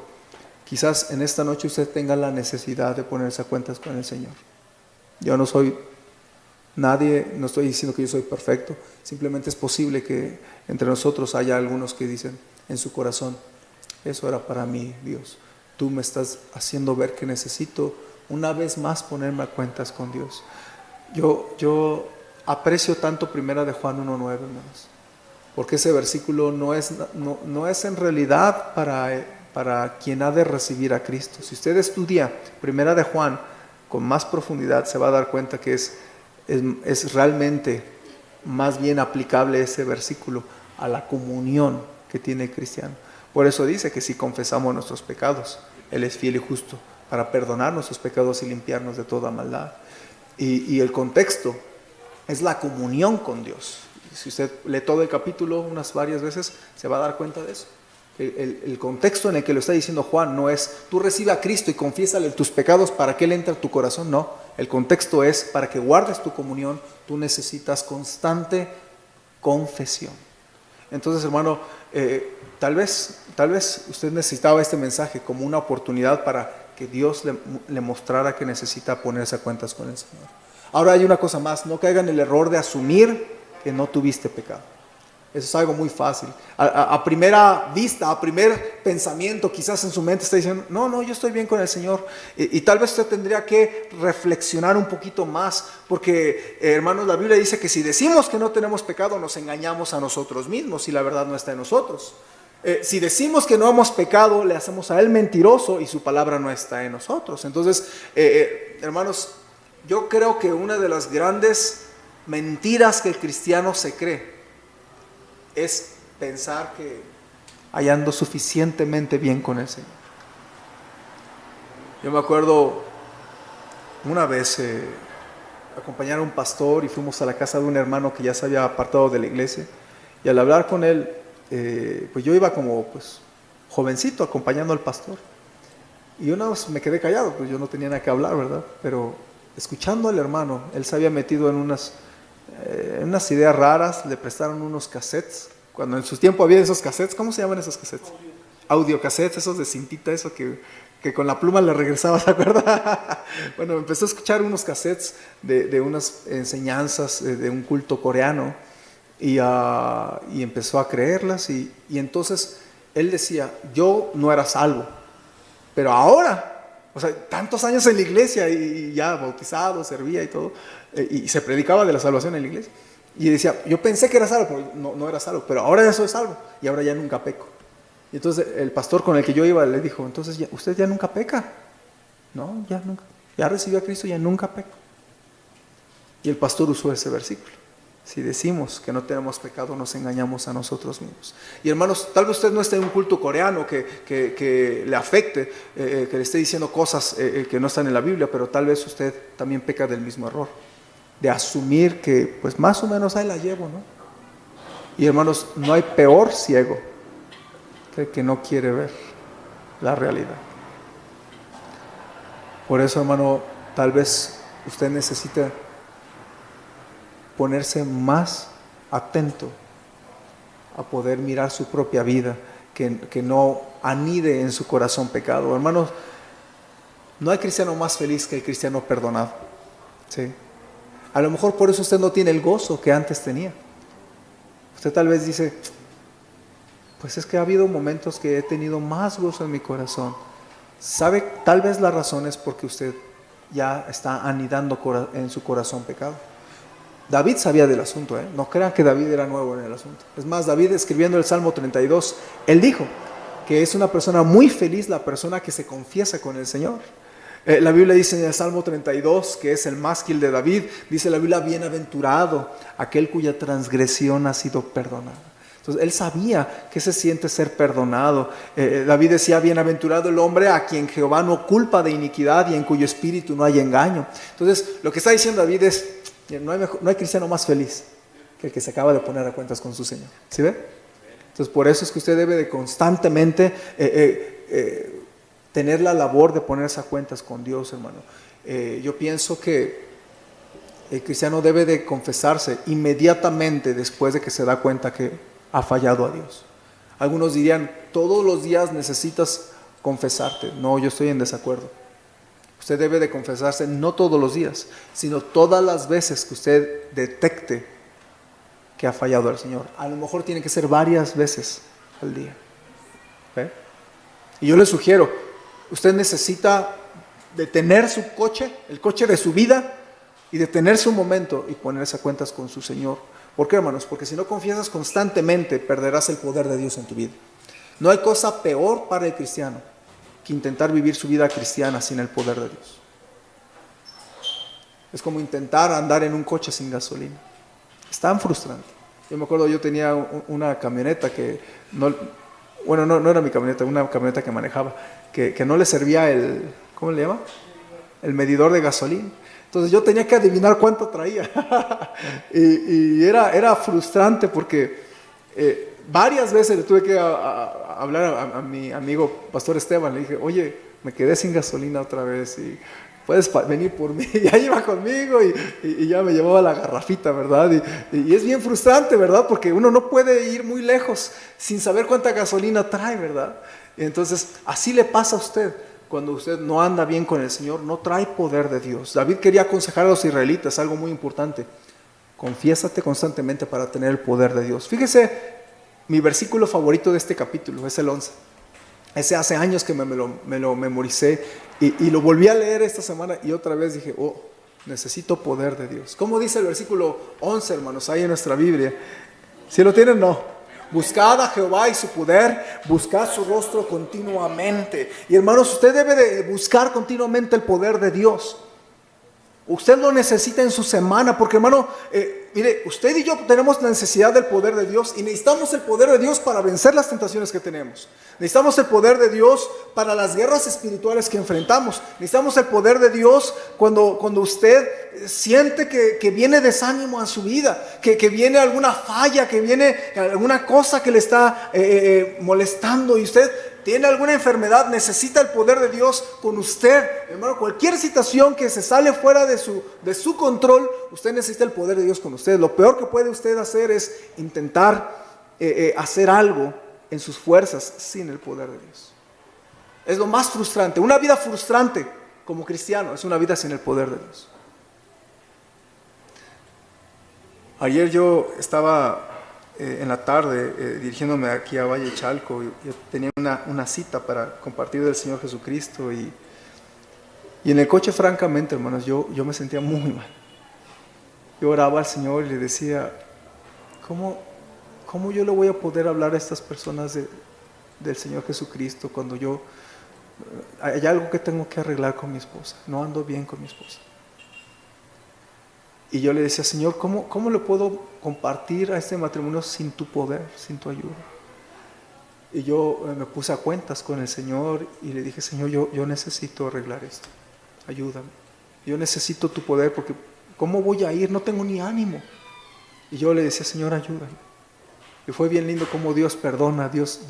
quizás en esta noche usted tenga la necesidad de ponerse a cuentas con el Señor. Yo no soy nadie, no estoy diciendo que yo soy perfecto, simplemente es posible que entre nosotros haya algunos que dicen en su corazón, eso era para mí, Dios. Tú me estás haciendo ver que necesito una vez más ponerme a cuentas con Dios. Yo aprecio tanto Primera de Juan 1:9, hermanos, porque ese versículo no es en realidad para quien ha de recibir a Cristo. Si usted estudia Primera de Juan con más profundidad, se va a dar cuenta que es realmente más bien aplicable ese versículo a la comunión que tiene el cristiano. Por eso dice que si confesamos nuestros pecados, Él es fiel y justo para perdonar nuestros pecados y limpiarnos de toda maldad. Y el contexto es la comunión con Dios. Si usted lee todo el capítulo varias veces, se va a dar cuenta de eso. El contexto en el que lo está diciendo Juan no es tú recibe a Cristo y confiésale tus pecados para que Él entre a tu corazón. No, el contexto es para que guardes tu comunión, tú necesitas constante confesión. Entonces, hermano, tal vez usted necesitaba este mensaje como una oportunidad para que Dios le mostrara que necesita ponerse a cuentas con el Señor. Ahora hay una cosa más, no caigan en el error de asumir que no tuviste pecado. Eso es algo muy fácil. A primera vista, a primer pensamiento, quizás en su mente está diciendo, no, yo estoy bien con el Señor. Y tal vez usted tendría que reflexionar un poquito más, porque, hermanos, la Biblia dice que si decimos que no tenemos pecado, nos engañamos a nosotros mismos y la verdad no está en nosotros. Si decimos que no hemos pecado, le hacemos a Él mentiroso y su palabra no está en nosotros. Entonces, hermanos, yo creo que una de las grandes mentiras que el cristiano se cree es pensar que ando suficientemente bien con el Señor. Yo me acuerdo una vez acompañar a un pastor y fuimos a la casa de un hermano que ya se había apartado de la iglesia, y al hablar con él, pues yo iba como jovencito acompañando al pastor, y una vez me quedé callado, pues yo no tenía nada que hablar, ¿verdad? Pero escuchando al hermano, él se había metido en unas ideas raras, le prestaron unos cassettes, cuando en su tiempo había esos cassettes. ¿Cómo se llaman esos cassettes? Audiocassettes, esos de cintita, eso que con la pluma le regresaba, ¿se acuerda? Bueno, empezó a escuchar unos cassettes de unas enseñanzas de un culto coreano, y empezó a creerlas, y entonces él decía, yo no era salvo, pero ahora, o sea, tantos años en la iglesia y ya bautizado, servía y todo, y se predicaba de la salvación en la iglesia. Y decía, yo pensé que era salvo, pero no era salvo, pero ahora ya soy salvo y ahora ya nunca peco. Y entonces el pastor con el que yo iba le dijo, entonces usted ya nunca peca. No, ya nunca. Ya recibió a Cristo, ya nunca peco. Y el pastor usó ese versículo. Si decimos que no tenemos pecado, nos engañamos a nosotros mismos. Y hermanos, tal vez usted no esté en un culto coreano que le afecte, que le esté diciendo cosas que no están en la Biblia, pero tal vez usted también peca del mismo error, de asumir que pues más o menos ahí la llevo, ¿no? Y hermanos, no hay peor ciego que el que no quiere ver la realidad. Por eso, hermano, tal vez usted necesita ponerse más atento a poder mirar su propia vida, que no anide en su corazón pecado. Hermanos, no hay cristiano más feliz que el cristiano perdonado, ¿sí? A lo mejor por eso usted no tiene el gozo que antes tenía. Usted tal vez dice, pues es que ha habido momentos que he tenido más gozo en mi corazón. ¿Sabe? Tal vez la razón es porque usted ya está anidando en su corazón pecado. David sabía del asunto, no crean que David era nuevo en el asunto. Es más, David, escribiendo el Salmo 32, él dijo que es una persona muy feliz la persona que se confiesa con el Señor. La Biblia dice en el Salmo 32, que es el mástil de David, dice la Biblia, bienaventurado aquel cuya transgresión ha sido perdonada. Entonces él sabía que se siente ser perdonado. David decía, bienaventurado el hombre a quien Jehová no culpa de iniquidad y en cuyo espíritu no hay engaño. Entonces lo que está diciendo David es, no hay cristiano más feliz que el que se acaba de poner a cuentas con su Señor. ¿Sí ve? Entonces por eso es que usted debe de constantemente tener la labor de ponerse a cuentas con Dios, hermano. Yo pienso que el cristiano debe de confesarse inmediatamente después de que se da cuenta que ha fallado a Dios. Algunos dirían, todos los días necesitas confesarte. No, yo estoy en desacuerdo. Usted debe de confesarse no todos los días, sino todas las veces que usted detecte que ha fallado al Señor. A lo mejor tiene que ser varias veces al día. ¿Ve? Y yo le sugiero, usted necesita detener su coche, el coche de su vida, y detenerse un momento y ponerse a cuentas con su Señor. ¿Por qué, hermanos? Porque si no confiesas constantemente, perderás el poder de Dios en tu vida. No hay cosa peor para el cristiano que intentar vivir su vida cristiana sin el poder de Dios. Es como intentar andar en un coche sin gasolina. Es tan frustrante. Yo me acuerdo, yo tenía una camioneta que no era mi camioneta, una camioneta que manejaba, que no le servía ¿cómo le llama? El medidor de gasolina. Entonces yo tenía que adivinar cuánto traía. y era frustrante porque varias veces le tuve que hablar a mi amigo Pastor Esteban. Le dije, oye, me quedé sin gasolina otra vez. puedes venir por mí. Y ahí iba conmigo y ya me llevaba la garrafita, ¿verdad? Y es bien frustrante, ¿verdad? Porque uno no puede ir muy lejos sin saber cuánta gasolina trae, ¿verdad? Y entonces, así le pasa a usted. Cuando usted no anda bien con el Señor, no trae poder de Dios. David quería aconsejar a los israelitas algo muy importante. Confiésate constantemente para tener el poder de Dios. Fíjese, mi versículo favorito de este capítulo es el 11. Ese hace años que me lo memoricé y lo volví a leer esta semana y otra vez dije, necesito poder de Dios. ¿Cómo dice el versículo 11, hermanos, ahí en nuestra Biblia? ¿Si lo tienen? No. Buscad a Jehová y su poder, buscad su rostro continuamente. Y hermanos, usted debe de buscar continuamente el poder de Dios. Usted lo necesita en su semana, porque hermano, mire, usted y yo tenemos la necesidad del poder de Dios y necesitamos el poder de Dios para vencer las tentaciones que tenemos. Necesitamos el poder de Dios para las guerras espirituales que enfrentamos. Necesitamos el poder de Dios cuando usted siente que viene desánimo a su vida, que viene alguna falla, que viene alguna cosa que le está molestando y usted tiene alguna enfermedad, necesita el poder de Dios con usted. Hermano, cualquier situación que se sale fuera de su control, usted necesita el poder de Dios con usted. Lo peor que puede usted hacer es intentar hacer algo en sus fuerzas sin el poder de Dios. Es lo más frustrante. Una vida frustrante como cristiano es una vida sin el poder de Dios. Ayer yo estaba en la tarde dirigiéndome aquí a Valle Chalco. Yo tenía una cita para compartir del Señor Jesucristo y en el coche, francamente, hermanos, yo me sentía muy mal. Yo oraba al Señor y le decía, ¿cómo yo le voy a poder hablar a estas personas del Señor Jesucristo cuando hay algo que tengo que arreglar con mi esposa? No ando bien con mi esposa. Y yo le decía, Señor, ¿cómo le puedo compartir a este matrimonio sin tu poder, sin tu ayuda? Y yo me puse a cuentas con el Señor y le dije, Señor, yo necesito arreglar esto. Ayúdame. Yo necesito tu poder porque ¿cómo voy a ir? No tengo ni ánimo. Y yo le decía, Señor, ayúdame. Y fue bien lindo cómo Dios perdona, Dios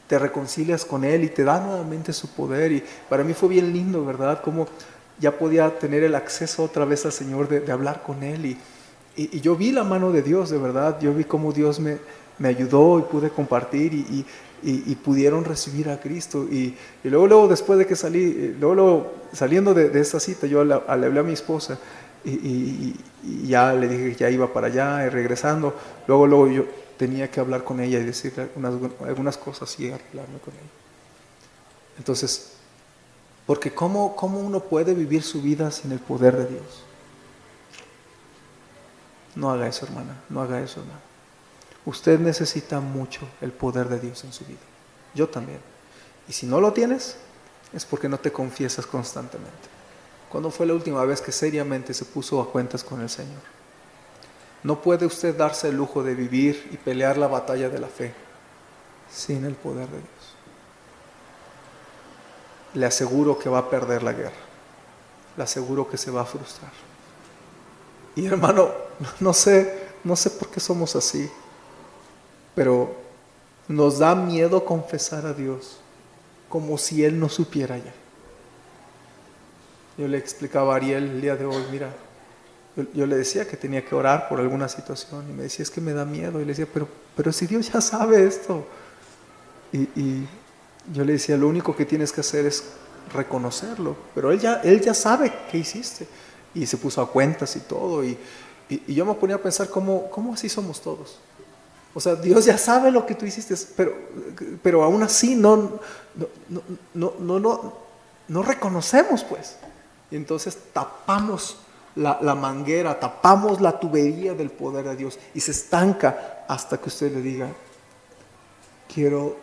te reconcilias con Él y te da nuevamente su poder. Y para mí fue bien lindo, ¿verdad? Cómo ya podía tener el acceso otra vez al Señor de hablar con Él. Y yo vi la mano de Dios, de verdad. Yo vi cómo Dios me ayudó y pude compartir y pudieron recibir a Cristo. Y luego después de que salí, saliendo de esta cita, yo le hablé a mi esposa y ya le dije que ya iba para allá y regresando. Luego yo tenía que hablar con ella y decirle algunas cosas y hablarme con ella. Entonces, porque ¿cómo uno puede vivir su vida sin el poder de Dios? No haga eso, hermana, no haga eso, hermano. Usted necesita mucho el poder de Dios en su vida. Yo también. Y si no lo tienes, es porque no te confiesas constantemente. ¿Cuándo fue la última vez que seriamente se puso a cuentas con el Señor? No puede usted darse el lujo de vivir y pelear la batalla de la fe sin el poder de Dios. Le aseguro que va a perder la guerra. Le aseguro que se va a frustrar. Y hermano, no sé por qué somos así, pero nos da miedo confesar a Dios como si Él no supiera ya. Yo le explicaba a Ariel el día de hoy, mira, yo le decía que tenía que orar por alguna situación y me decía, es que me da miedo. Y le decía, pero si Dios ya sabe esto. Y yo le decía, lo único que tienes que hacer es reconocerlo, pero Él ya sabe qué hiciste. Y se puso a cuentas y todo, y yo me ponía a pensar ¿cómo así somos todos? O sea, Dios ya sabe lo que tú hiciste, pero aún así no reconocemos, pues. Y entonces tapamos la manguera, tapamos la tubería del poder de Dios y se estanca hasta que usted le diga, quiero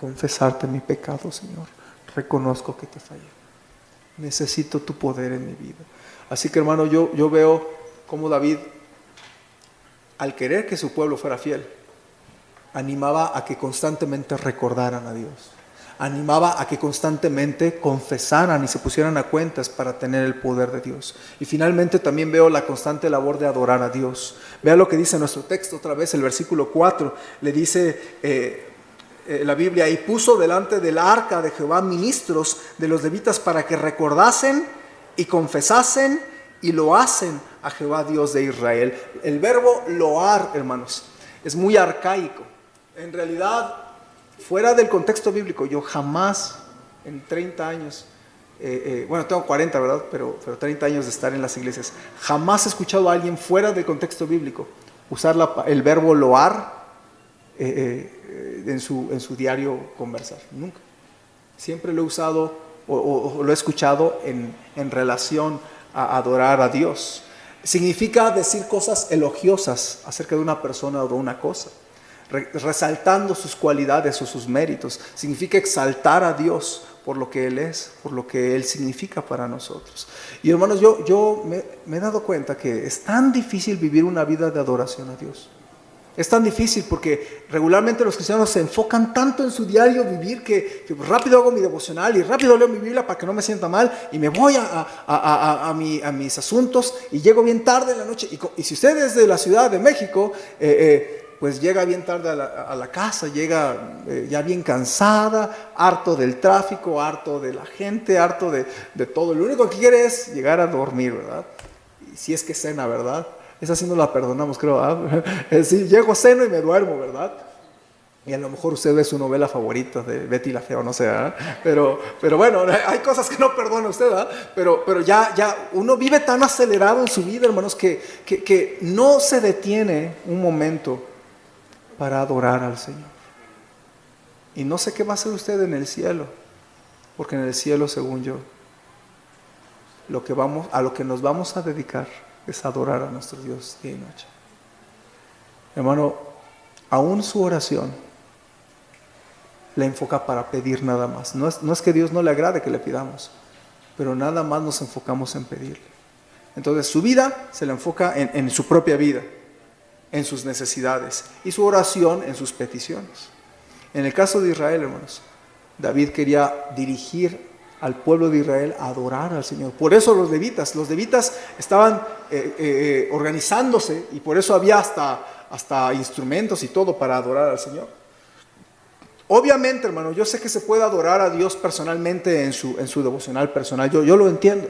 confesarte mi pecado, Señor. Reconozco que te fallé. Necesito tu poder en mi vida. Así que, hermano, yo veo cómo David, al querer que su pueblo fuera fiel, animaba a que constantemente recordaran a Dios. Animaba a que constantemente confesaran y se pusieran a cuentas para tener el poder de Dios. Y finalmente también veo la constante labor de adorar a Dios. Vea lo que dice nuestro texto otra vez, el versículo 4. Le dice, la Biblia, y puso delante del arca de Jehová ministros de los levitas para que recordasen y confesasen y loasen a Jehová Dios de Israel. El verbo loar, hermanos, es muy arcaico. En realidad, fuera del contexto bíblico, yo jamás en 30 años, bueno, tengo 40, ¿verdad? Pero 30 años de estar en las iglesias, jamás he escuchado a alguien fuera del contexto bíblico usar el verbo loar en su diario conversar. Nunca. Siempre lo he usado o lo he escuchado en relación a adorar a Dios. Significa decir cosas elogiosas acerca de una persona o de una cosa, resaltando sus cualidades o sus méritos. Significa exaltar a Dios por lo que Él es, por lo que Él significa para nosotros. Y hermanos, yo me he dado cuenta que es tan difícil vivir una vida de adoración a Dios. Es tan difícil porque regularmente los cristianos se enfocan tanto en su diario vivir que rápido hago mi devocional y rápido leo mi Biblia para que no me sienta mal y me voy a mis asuntos y llego bien tarde en la noche. Y si usted es de la Ciudad de México, pues llega bien tarde a la casa, llega ya bien cansada, harto del tráfico, harto de la gente, harto de todo. Lo único que quiere es llegar a dormir, ¿verdad? Y si es que cena, ¿verdad? Esa sí no la perdonamos, creo. Sí, llego, ceno y me duermo, ¿verdad? Y a lo mejor usted ve su novela favorita de Betty la Fea o no sé, ¿eh? Pero bueno, hay cosas que no perdona usted, ¿verdad? Pero ya uno vive tan acelerado en su vida, hermanos, que no se detiene un momento para adorar al Señor. Y no sé qué va a hacer usted en el cielo, porque en el cielo, según yo, a lo que nos vamos a dedicar es adorar a nuestro Dios día y noche. Hermano, aún su oración la enfoca para pedir nada más. No es que Dios no le agrade que le pidamos, pero nada más nos enfocamos en pedirle. Entonces su vida se la enfoca en su propia vida, en sus necesidades, y su oración en sus peticiones. En el caso de Israel, hermanos, David quería dirigir al pueblo de Israel a adorar al Señor. Por eso los levitas estaban organizándose, y por eso había hasta instrumentos y todo para adorar al Señor. Obviamente, hermano, yo sé que se puede adorar a Dios personalmente en su devocional personal, yo lo entiendo.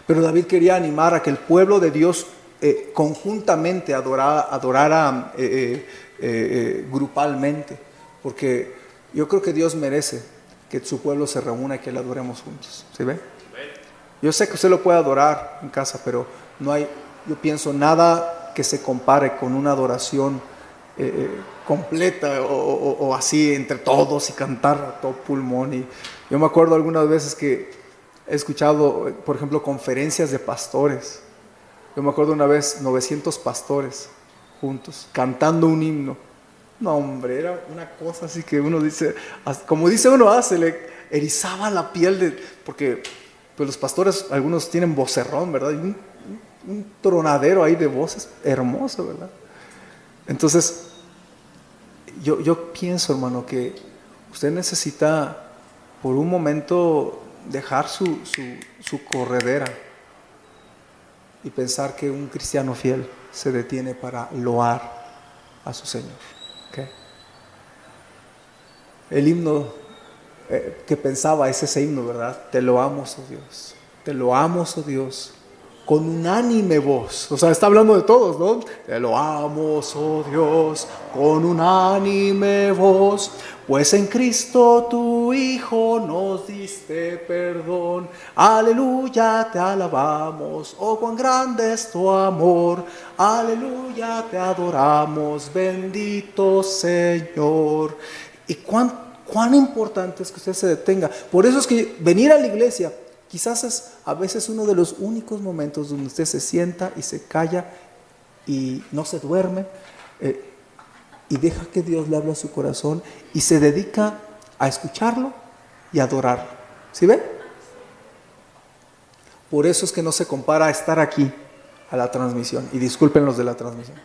Pero David quería animar a que el pueblo de Dios conjuntamente adorara grupalmente, porque yo creo que Dios merece que su pueblo se reúna y que le adoremos juntos. ¿Sí ve? Yo sé que usted lo puede adorar en casa, pero no hay, yo pienso, nada que se compare con una adoración completa o así entre todos y cantar a todo pulmón. Y yo me acuerdo algunas veces que he escuchado, por ejemplo, conferencias de pastores. Yo me acuerdo una vez 900 pastores juntos cantando un himno. No, hombre, era una cosa así que uno dice, como dice uno, se le erizaba la piel porque pues los pastores, algunos tienen vocerrón, ¿verdad? Y un tronadero ahí de voces hermoso, ¿verdad? Entonces, yo pienso, hermano, que usted necesita por un momento dejar su corredera y pensar que un cristiano fiel se detiene para loar a su Señor. Okay. El himno que pensaba es ese himno, ¿verdad? Te loamos, oh Dios, te loamos, oh Dios, con unánime voz. O sea, está hablando de todos, ¿no? Te loamos, oh Dios, con unánime voz, pues en Cristo tu Hijo nos diste perdón. Aleluya, te alabamos, oh cuán grande es tu amor. Aleluya, te adoramos, bendito Señor. Y cuán importante es que usted se detenga. Por eso es que venir a la iglesia quizás es a veces uno de los únicos momentos donde usted se sienta y se calla y no se duerme y deja que Dios le hable a su corazón y se dedica a escucharlo y a adorarlo. ¿Sí ve? Por eso es que no se compara estar aquí a la transmisión. Y disculpen los de la transmisión,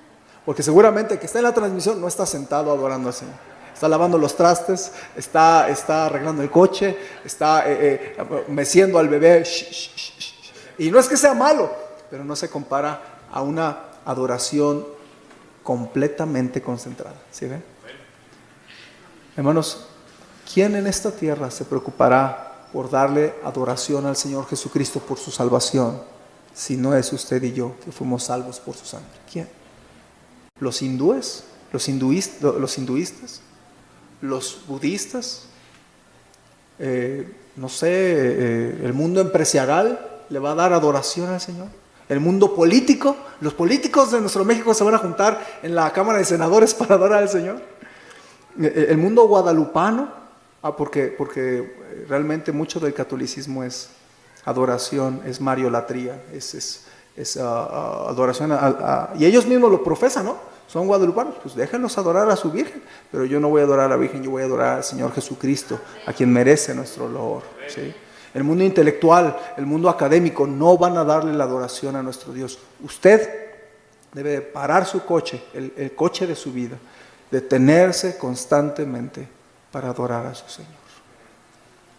porque seguramente el que está en la transmisión no está sentado adorando al Señor. Está lavando los trastes, está arreglando el coche, está meciendo al bebé. Y no es que sea malo, pero no se compara a una adoración completamente concentrada. ¿Sí ven? Hermanos, ¿quién en esta tierra se preocupará por darle adoración al Señor Jesucristo por su salvación, si no es usted y yo que fuimos salvos por su sangre? ¿Quién? ¿Los hindúes? ¿Los hinduistas? ¿Los budistas? No sé, el mundo empresarial le va a dar adoración al Señor. El mundo político, los políticos de nuestro México se van a juntar en la Cámara de Senadores para adorar al Señor. El mundo guadalupano, porque realmente mucho del catolicismo es adoración, es mariolatría, es adoración y ellos mismos lo profesan, ¿no? Son guadalupanos, pues déjenlos adorar a su Virgen, pero yo no voy a adorar a la Virgen, yo voy a adorar al Señor Jesucristo, a quien merece nuestro loor, ¿sí? El mundo intelectual, el mundo académico no van a darle la adoración a nuestro Dios. Usted debe parar su coche, el coche de su vida, detenerse constantemente para adorar a su Señor.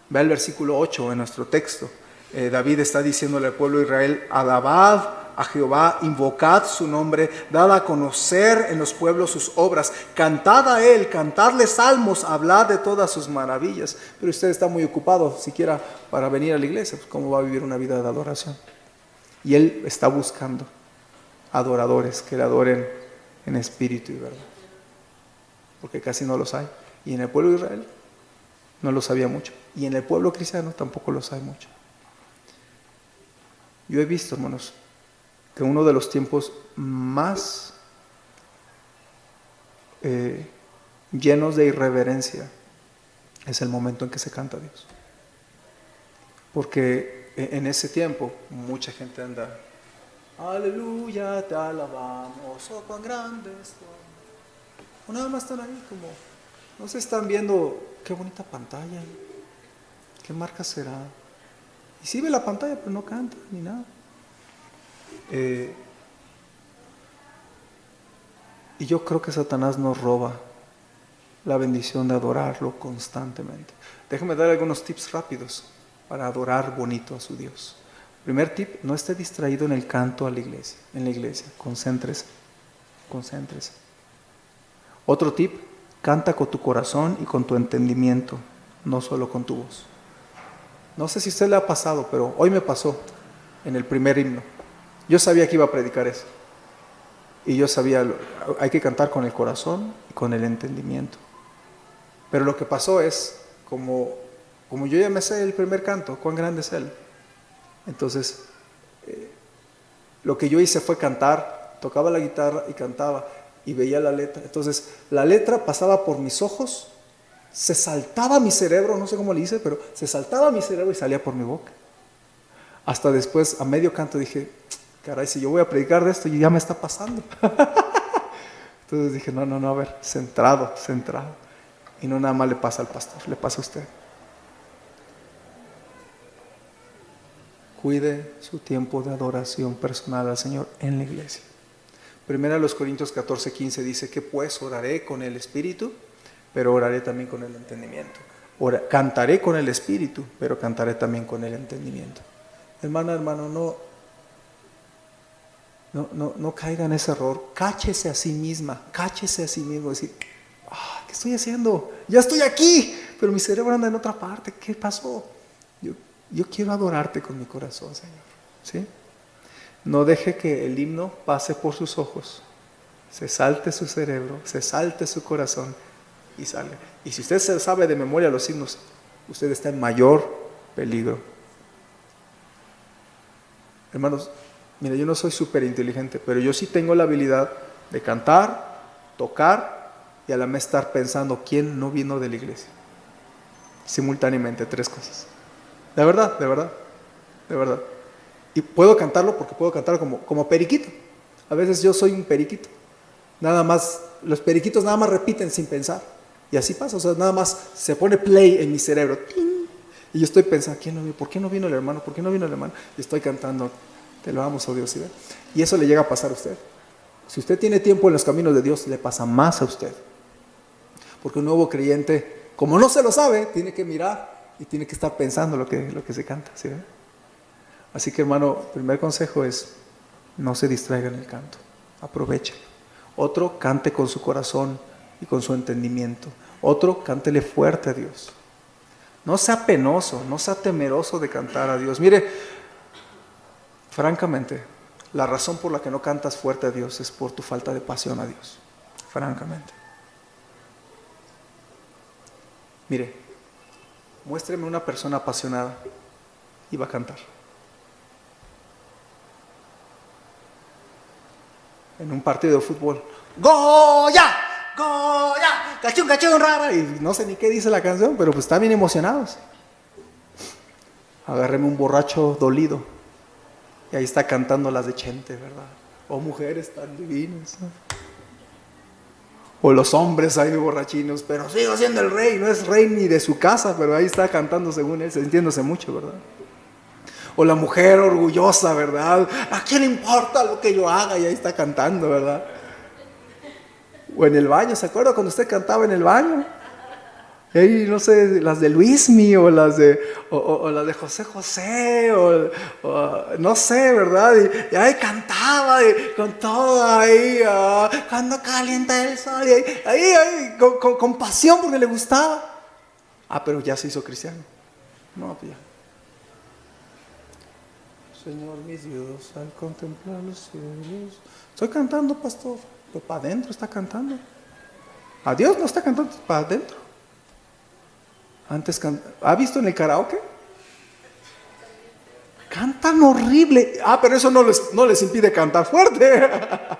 Ve el versículo 8 en nuestro texto. David está diciéndole al pueblo de Israel: alabad a Jehová, invocad su nombre, dad a conocer en los pueblos sus obras, cantad a él, cantadle salmos, hablad de todas sus maravillas. Pero usted está muy ocupado siquiera para venir a la iglesia, pues ¿cómo va a vivir una vida de adoración? Y él está buscando adoradores que le adoren en espíritu y verdad, porque casi no los hay. Y en el pueblo de Israel no los había mucho, y en el pueblo cristiano tampoco los hay mucho. Yo he visto, hermanos, que uno de los tiempos más llenos de irreverencia es el momento en que se canta a Dios. Porque en ese tiempo mucha gente anda: aleluya, te alabamos, oh cuán grande es tu amor. O nada más están ahí como, no se están viendo qué bonita pantalla, qué marca será. Y sí ve la pantalla, pero no canta ni nada. Y yo creo que Satanás nos roba la bendición de adorarlo constantemente. Déjame dar algunos tips rápidos para adorar bonito a su Dios. Primer tip: no esté distraído en el canto a la iglesia, en la iglesia. Concéntrese. Otro tip: canta con tu corazón y con tu entendimiento, no solo con tu voz. No sé si a usted le ha pasado, pero hoy me pasó en el primer himno. Yo sabía que iba a predicar eso. Y yo sabía, hay que cantar con el corazón y con el entendimiento. Pero lo que pasó es, como yo ya me sé el primer canto, cuán grande es Él. Entonces, lo que yo hice fue cantar, tocaba la guitarra y cantaba, y veía la letra. Entonces, la letra pasaba por mis ojos, se saltaba mi cerebro, no sé cómo le hice, pero se saltaba mi cerebro y salía por mi boca. Hasta después, a medio canto, dije: caray, si yo voy a predicar de esto, ya me está pasando. Entonces dije: no, a ver, centrado. Y no nada más le pasa al pastor, le pasa a usted. Cuide su tiempo de adoración personal al Señor en la iglesia. Primera los Corintios 14:15 dice que pues oraré con el espíritu, pero oraré también con el entendimiento. Cantaré con el espíritu, pero cantaré también con el entendimiento. Hermano, no caiga en ese error. Cáchese a sí mismo, decir: ¿qué estoy haciendo? Ya estoy aquí, pero mi cerebro anda en otra parte. ¿Qué pasó? Yo quiero adorarte con mi corazón, Señor. ¿Sí? No deje que el himno pase por sus ojos, se salte su cerebro, se salte su corazón y salga. Y si usted se sabe de memoria los himnos, usted está en mayor peligro. Hermanos, mira, yo no soy súper inteligente, pero yo sí tengo la habilidad de cantar, tocar y a la vez estar pensando quién no vino de la iglesia. Simultáneamente, 3 cosas. De verdad. Y puedo cantarlo porque puedo cantar como periquito. A veces yo soy un periquito. Nada más, los periquitos nada más repiten sin pensar. Y así pasa, o sea, nada más se pone play en mi cerebro. Y yo estoy pensando: ¿por qué no vino el hermano? Y estoy cantando: te lo amo, oh Dios. ¿Sí? Y eso le llega a pasar a usted. Si usted tiene tiempo en los caminos de Dios, le pasa más a usted. Porque un nuevo creyente, como no se lo sabe, tiene que mirar y tiene que estar pensando lo que se canta. ¿Sí? Así que, hermano, el primer consejo es: no se distraiga en el canto, aproveche. Otro: cante con su corazón y con su entendimiento. Otro, cántele fuerte a Dios. No sea penoso, no sea temeroso de cantar a Dios. Mire, francamente, la razón por la que no cantas fuerte a Dios es por tu falta de pasión a Dios. Francamente. Mire, muéstreme una persona apasionada y va a cantar. En un partido de fútbol, ¡Goya! ¡Goya! ¡Cachún, cachún, rara! Y no sé ni qué dice la canción, pero pues están bien emocionados. Agárreme un borracho dolido y ahí está cantando las de Chente, ¿verdad? O mujeres tan divinas, ¿no? O los hombres ahí borrachinos, pero sigo siendo el rey, no es rey ni de su casa, pero ahí está cantando según él, sintiéndose mucho, ¿verdad? O la mujer orgullosa, ¿verdad? ¿A quién le importa lo que yo haga? Y ahí está cantando, ¿verdad? O en el baño, ¿se acuerda cuando usted cantaba en el baño? Y ahí, no sé, las de Luismi o las de José José o no sé, ¿verdad? Y ahí cantaba con todo ahí, cuando calienta el sol, y ahí con pasión porque le gustaba. Pero ya se hizo cristiano. No, pues ya. Señor mi Dios, al contemplar los cielos. Estoy cantando, pastor, pero para adentro está cantando. A Dios no está cantando, para adentro. Antes ¿ha visto en el karaoke? Cantan horrible. Pero eso no les impide cantar fuerte.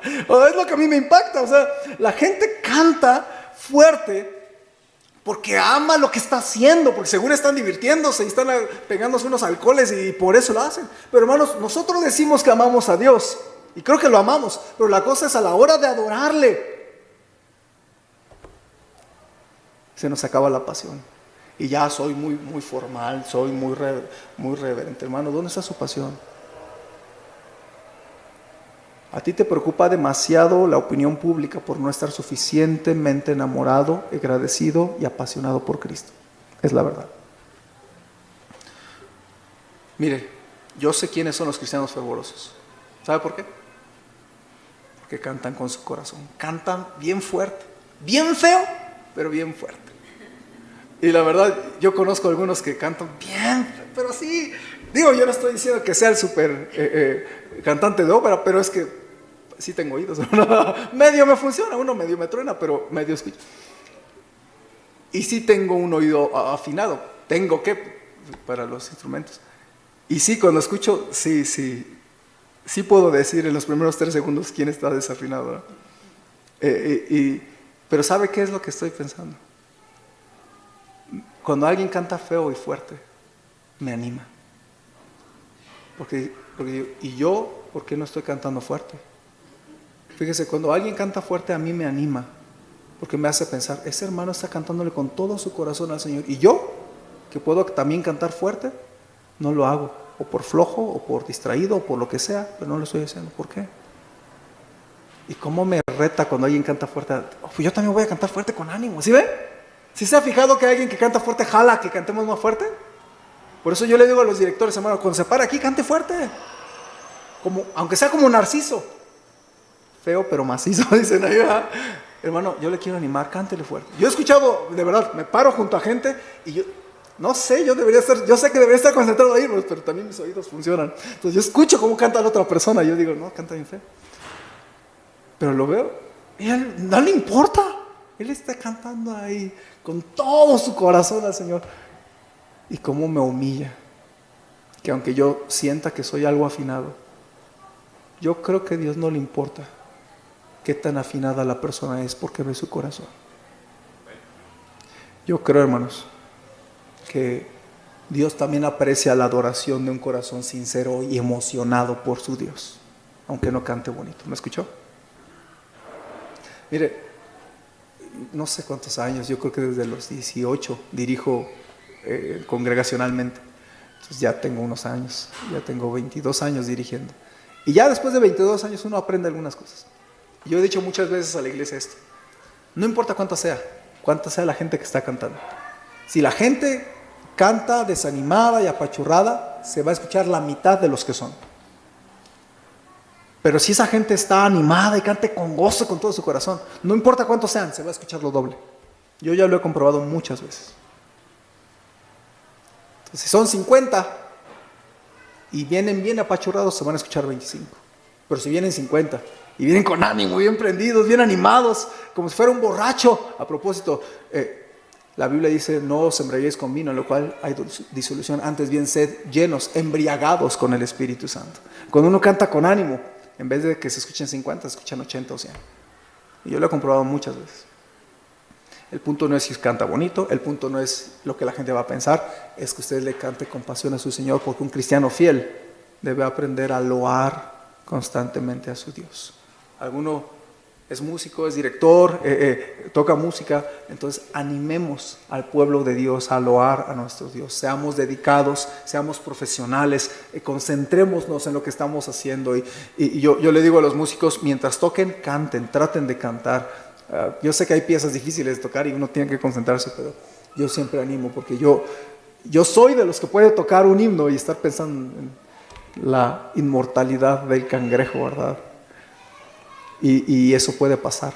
Es lo que a mí me impacta. O sea, la gente canta fuerte porque ama lo que está haciendo, porque seguro están divirtiéndose y están pegándose unos alcoholes y por eso lo hacen. Pero hermanos, nosotros decimos que amamos a Dios y creo que lo amamos, pero la cosa es a la hora de adorarle se nos acaba la pasión. Y ya soy muy, muy formal, soy muy reverente. Hermano, ¿dónde está su pasión? A ti te preocupa demasiado la opinión pública por no estar suficientemente enamorado, agradecido y apasionado por Cristo. Es la verdad. Mire, yo sé quiénes son los cristianos fervorosos. ¿Sabe por qué? Porque cantan con su corazón. Cantan bien fuerte, bien feo, pero bien fuerte. Y la verdad, yo conozco algunos que cantan bien, pero sí, digo, yo no estoy diciendo que sea el súper cantante de ópera, pero es que sí tengo oídos. Medio me funciona, uno medio me truena, pero medio escucho. Y sí tengo un oído afinado, tengo que, para los instrumentos. Y sí, cuando escucho, sí puedo decir en los primeros 3 segundos quién está desafinado, ¿no? Pero ¿sabe qué es lo que estoy pensando? Cuando alguien canta feo y fuerte, me anima. ¿Por qué no estoy cantando fuerte? Fíjese, cuando alguien canta fuerte a mí me anima, porque me hace pensar, ese hermano está cantándole con todo su corazón al Señor. Y yo, que puedo también cantar fuerte, no lo hago. O por flojo, o por distraído, o por lo que sea, pero no lo estoy haciendo. ¿Por qué? ¿Y cómo me reta cuando alguien canta fuerte? Pues yo también voy a cantar fuerte con ánimo, ¿sí ve? ¿Sí se ha fijado que alguien que canta fuerte jala que cantemos más fuerte? Por eso yo le digo a los directores, hermano, cuando se para aquí, cante fuerte. Aunque sea como Narciso. Feo pero macizo, dicen ahí, ¿verdad? Hermano, yo le quiero animar, cántele fuerte. Yo he escuchado, de verdad, me paro junto a gente y yo, no sé, yo sé que debería estar concentrado ahí, pero también mis oídos funcionan. Entonces yo escucho cómo canta la otra persona y yo digo, no, canta bien feo. Pero lo veo y a él no le importa. Él está cantando ahí con todo su corazón al Señor. Y cómo me humilla. Que aunque yo sienta que soy algo afinado, yo creo que a Dios no le importa qué tan afinada la persona es porque ve su corazón. Yo creo, hermanos, que Dios también aprecia la adoración de un corazón sincero y emocionado por su Dios, aunque no cante bonito. ¿Me escuchó? Mire, no sé cuántos años, yo creo que desde los 18 dirijo congregacionalmente. Entonces ya tengo unos años, ya tengo 22 años dirigiendo. Y ya después de 22 años uno aprende algunas cosas. Yo he dicho muchas veces a la iglesia esto: no importa cuánta sea la gente que está cantando. Si la gente canta desanimada y apachurrada, se va a escuchar la mitad de los que son. Pero si esa gente está animada y cante con gozo, con todo su corazón, no importa cuántos sean, se va a escuchar lo doble. Yo ya lo he comprobado muchas veces. Entonces, si son 50 y vienen bien apachurrados, se van a escuchar 25. Pero si vienen 50 y vienen con ánimo, bien prendidos, bien animados, como si fuera un borracho. A propósito, la Biblia dice, no os embriaguéis con vino, en lo cual hay disolución, antes bien sed llenos, embriagados con el Espíritu Santo. Cuando uno canta con ánimo, en vez de que se escuchen 50, se escuchan 80 o 100. Y yo lo he comprobado muchas veces. El punto no es si canta bonito, el punto no es lo que la gente va a pensar, es que usted le cante con pasión a su Señor, porque un cristiano fiel debe aprender a loar constantemente a su Dios. Alguno es músico, es director, toca música, entonces animemos al pueblo de Dios a loar a nuestro Dios. Seamos dedicados, seamos profesionales, concentrémonos en lo que estamos haciendo. Y yo le digo a los músicos, mientras toquen, canten, traten de cantar. Yo sé que hay piezas difíciles de tocar y uno tiene que concentrarse, pero yo siempre animo, porque yo soy de los que puede tocar un himno y estar pensando en la inmortalidad del cangrejo, ¿verdad? Y eso puede pasar.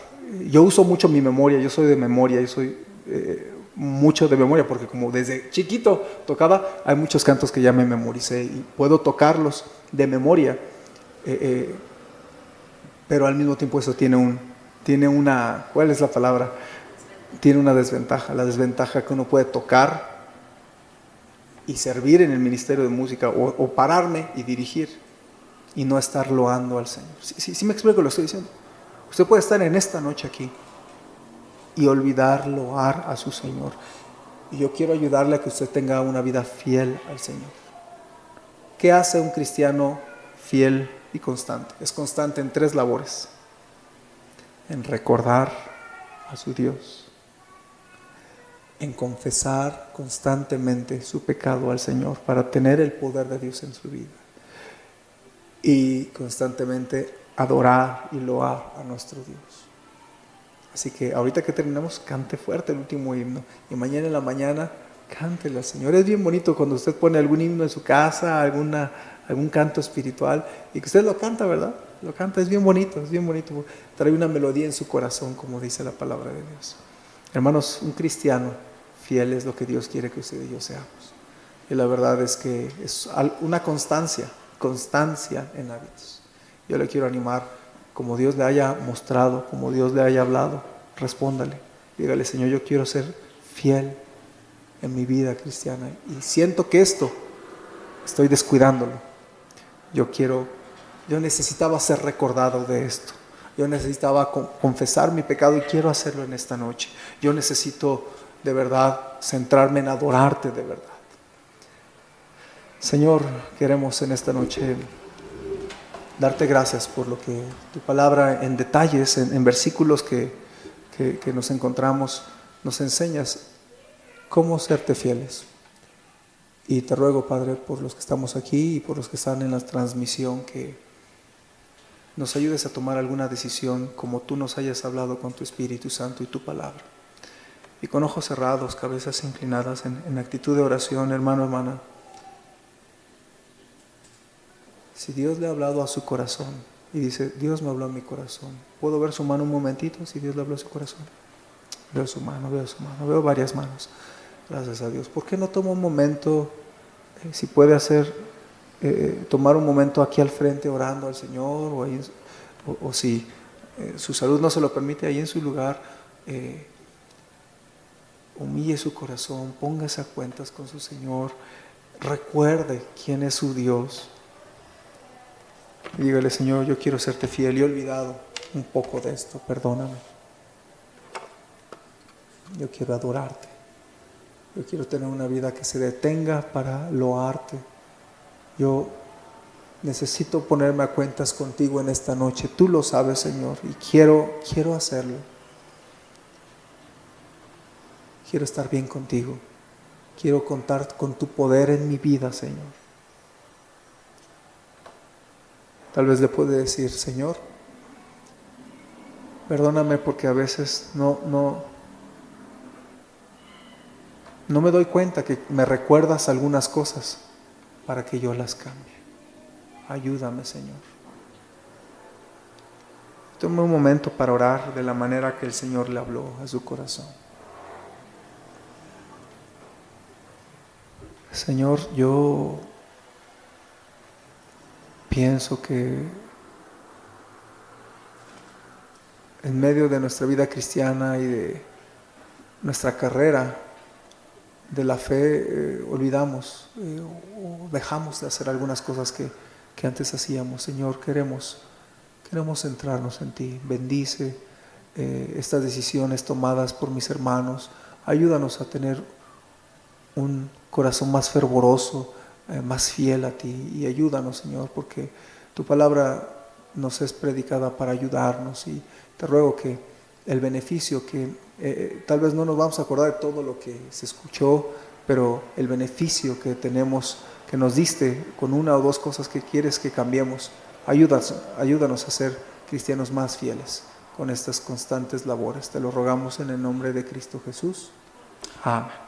Yo uso mucho mi memoria, yo soy de memoria, yo soy mucho de memoria, porque como desde chiquito tocaba, hay muchos cantos que ya me memoricé y puedo tocarlos de memoria, pero al mismo tiempo eso tiene una, ¿cuál es la palabra? Tiene una desventaja, la desventaja que uno puede tocar y servir en el ministerio de música o pararme y dirigir y no estar loando al Señor. Sí me explico lo que estoy diciendo. Usted puede estar en esta noche aquí y olvidar loar a su Señor. Y yo quiero ayudarle a que usted tenga una vida fiel al Señor. ¿Qué hace un cristiano fiel y constante? Es constante en 3 labores: en recordar a su Dios, en confesar constantemente su pecado al Señor para tener el poder de Dios en su vida, y constantemente adorar y loar a nuestro Dios. Así que ahorita que terminemos, cante fuerte el último himno, y mañana en la mañana cántele al Señor. Es bien bonito cuando usted pone algún himno en su casa, algún canto espiritual, y que usted lo canta, ¿verdad? Lo canta, es bien bonito, trae una melodía en su corazón, como dice la palabra de Dios. Hermanos, un cristiano fiel es lo que Dios quiere que usted y yo seamos. Y la verdad es que es una constancia en hábitos. Yo le quiero animar, como Dios le haya mostrado, como Dios le haya hablado, respóndale. Dígale: Señor, yo quiero ser fiel en mi vida cristiana y siento que esto estoy descuidándolo. Yo necesitaba ser recordado de esto. Yo necesitaba confesar mi pecado y quiero hacerlo en esta noche. Yo necesito de verdad centrarme en adorarte de verdad. Señor, queremos en esta noche darte gracias por lo que tu palabra en detalles, en versículos que nos encontramos, nos enseñas cómo serte fieles. Y te ruego, Padre, por los que estamos aquí y por los que están en la transmisión, que nos ayudes a tomar alguna decisión como tú nos hayas hablado con tu Espíritu Santo y tu palabra. Y con ojos cerrados, cabezas inclinadas, en actitud de oración, hermano, hermana. Si Dios le ha hablado a su corazón y dice: Dios me habló a mi corazón, ¿puedo ver su mano un momentito? Si Dios le habló a su corazón, veo su mano, veo varias manos. Gracias a Dios. ¿Por qué no toma un momento, si puede hacer, tomar un momento aquí al frente orando al Señor, o si su salud no se lo permite, ahí en su lugar, humille su corazón, póngase a cuentas con su Señor, recuerde quién es su Dios. Y dígale: Señor, yo quiero serte fiel y he olvidado un poco de esto, perdóname. Yo quiero adorarte. Yo quiero tener una vida que se detenga para loarte. Yo necesito ponerme a cuentas contigo en esta noche. Tú lo sabes, Señor, y quiero hacerlo. Quiero estar bien contigo. Quiero contar con tu poder en mi vida, Señor. Tal vez le puede decir: Señor, perdóname porque a veces no me doy cuenta que me recuerdas algunas cosas para que yo las cambie. Ayúdame, Señor. tome un momento para orar de la manera que el Señor le habló a su corazón. Señor, yo pienso que en medio de nuestra vida cristiana y de nuestra carrera de la fe olvidamos o dejamos de hacer algunas cosas que antes hacíamos. Señor, queremos centrarnos en ti. Bendice estas decisiones tomadas por mis hermanos. Ayúdanos a tener un corazón más fervoroso, más fiel a ti, y ayúdanos, Señor, porque tu palabra nos es predicada para ayudarnos, y te ruego que el beneficio que tal vez no nos vamos a acordar de todo lo que se escuchó, pero el beneficio que tenemos, que nos diste con una o dos cosas que quieres que cambiemos, ayúdanos a ser cristianos más fieles con estas constantes labores. Te lo rogamos en el nombre de Cristo Jesús. Amén.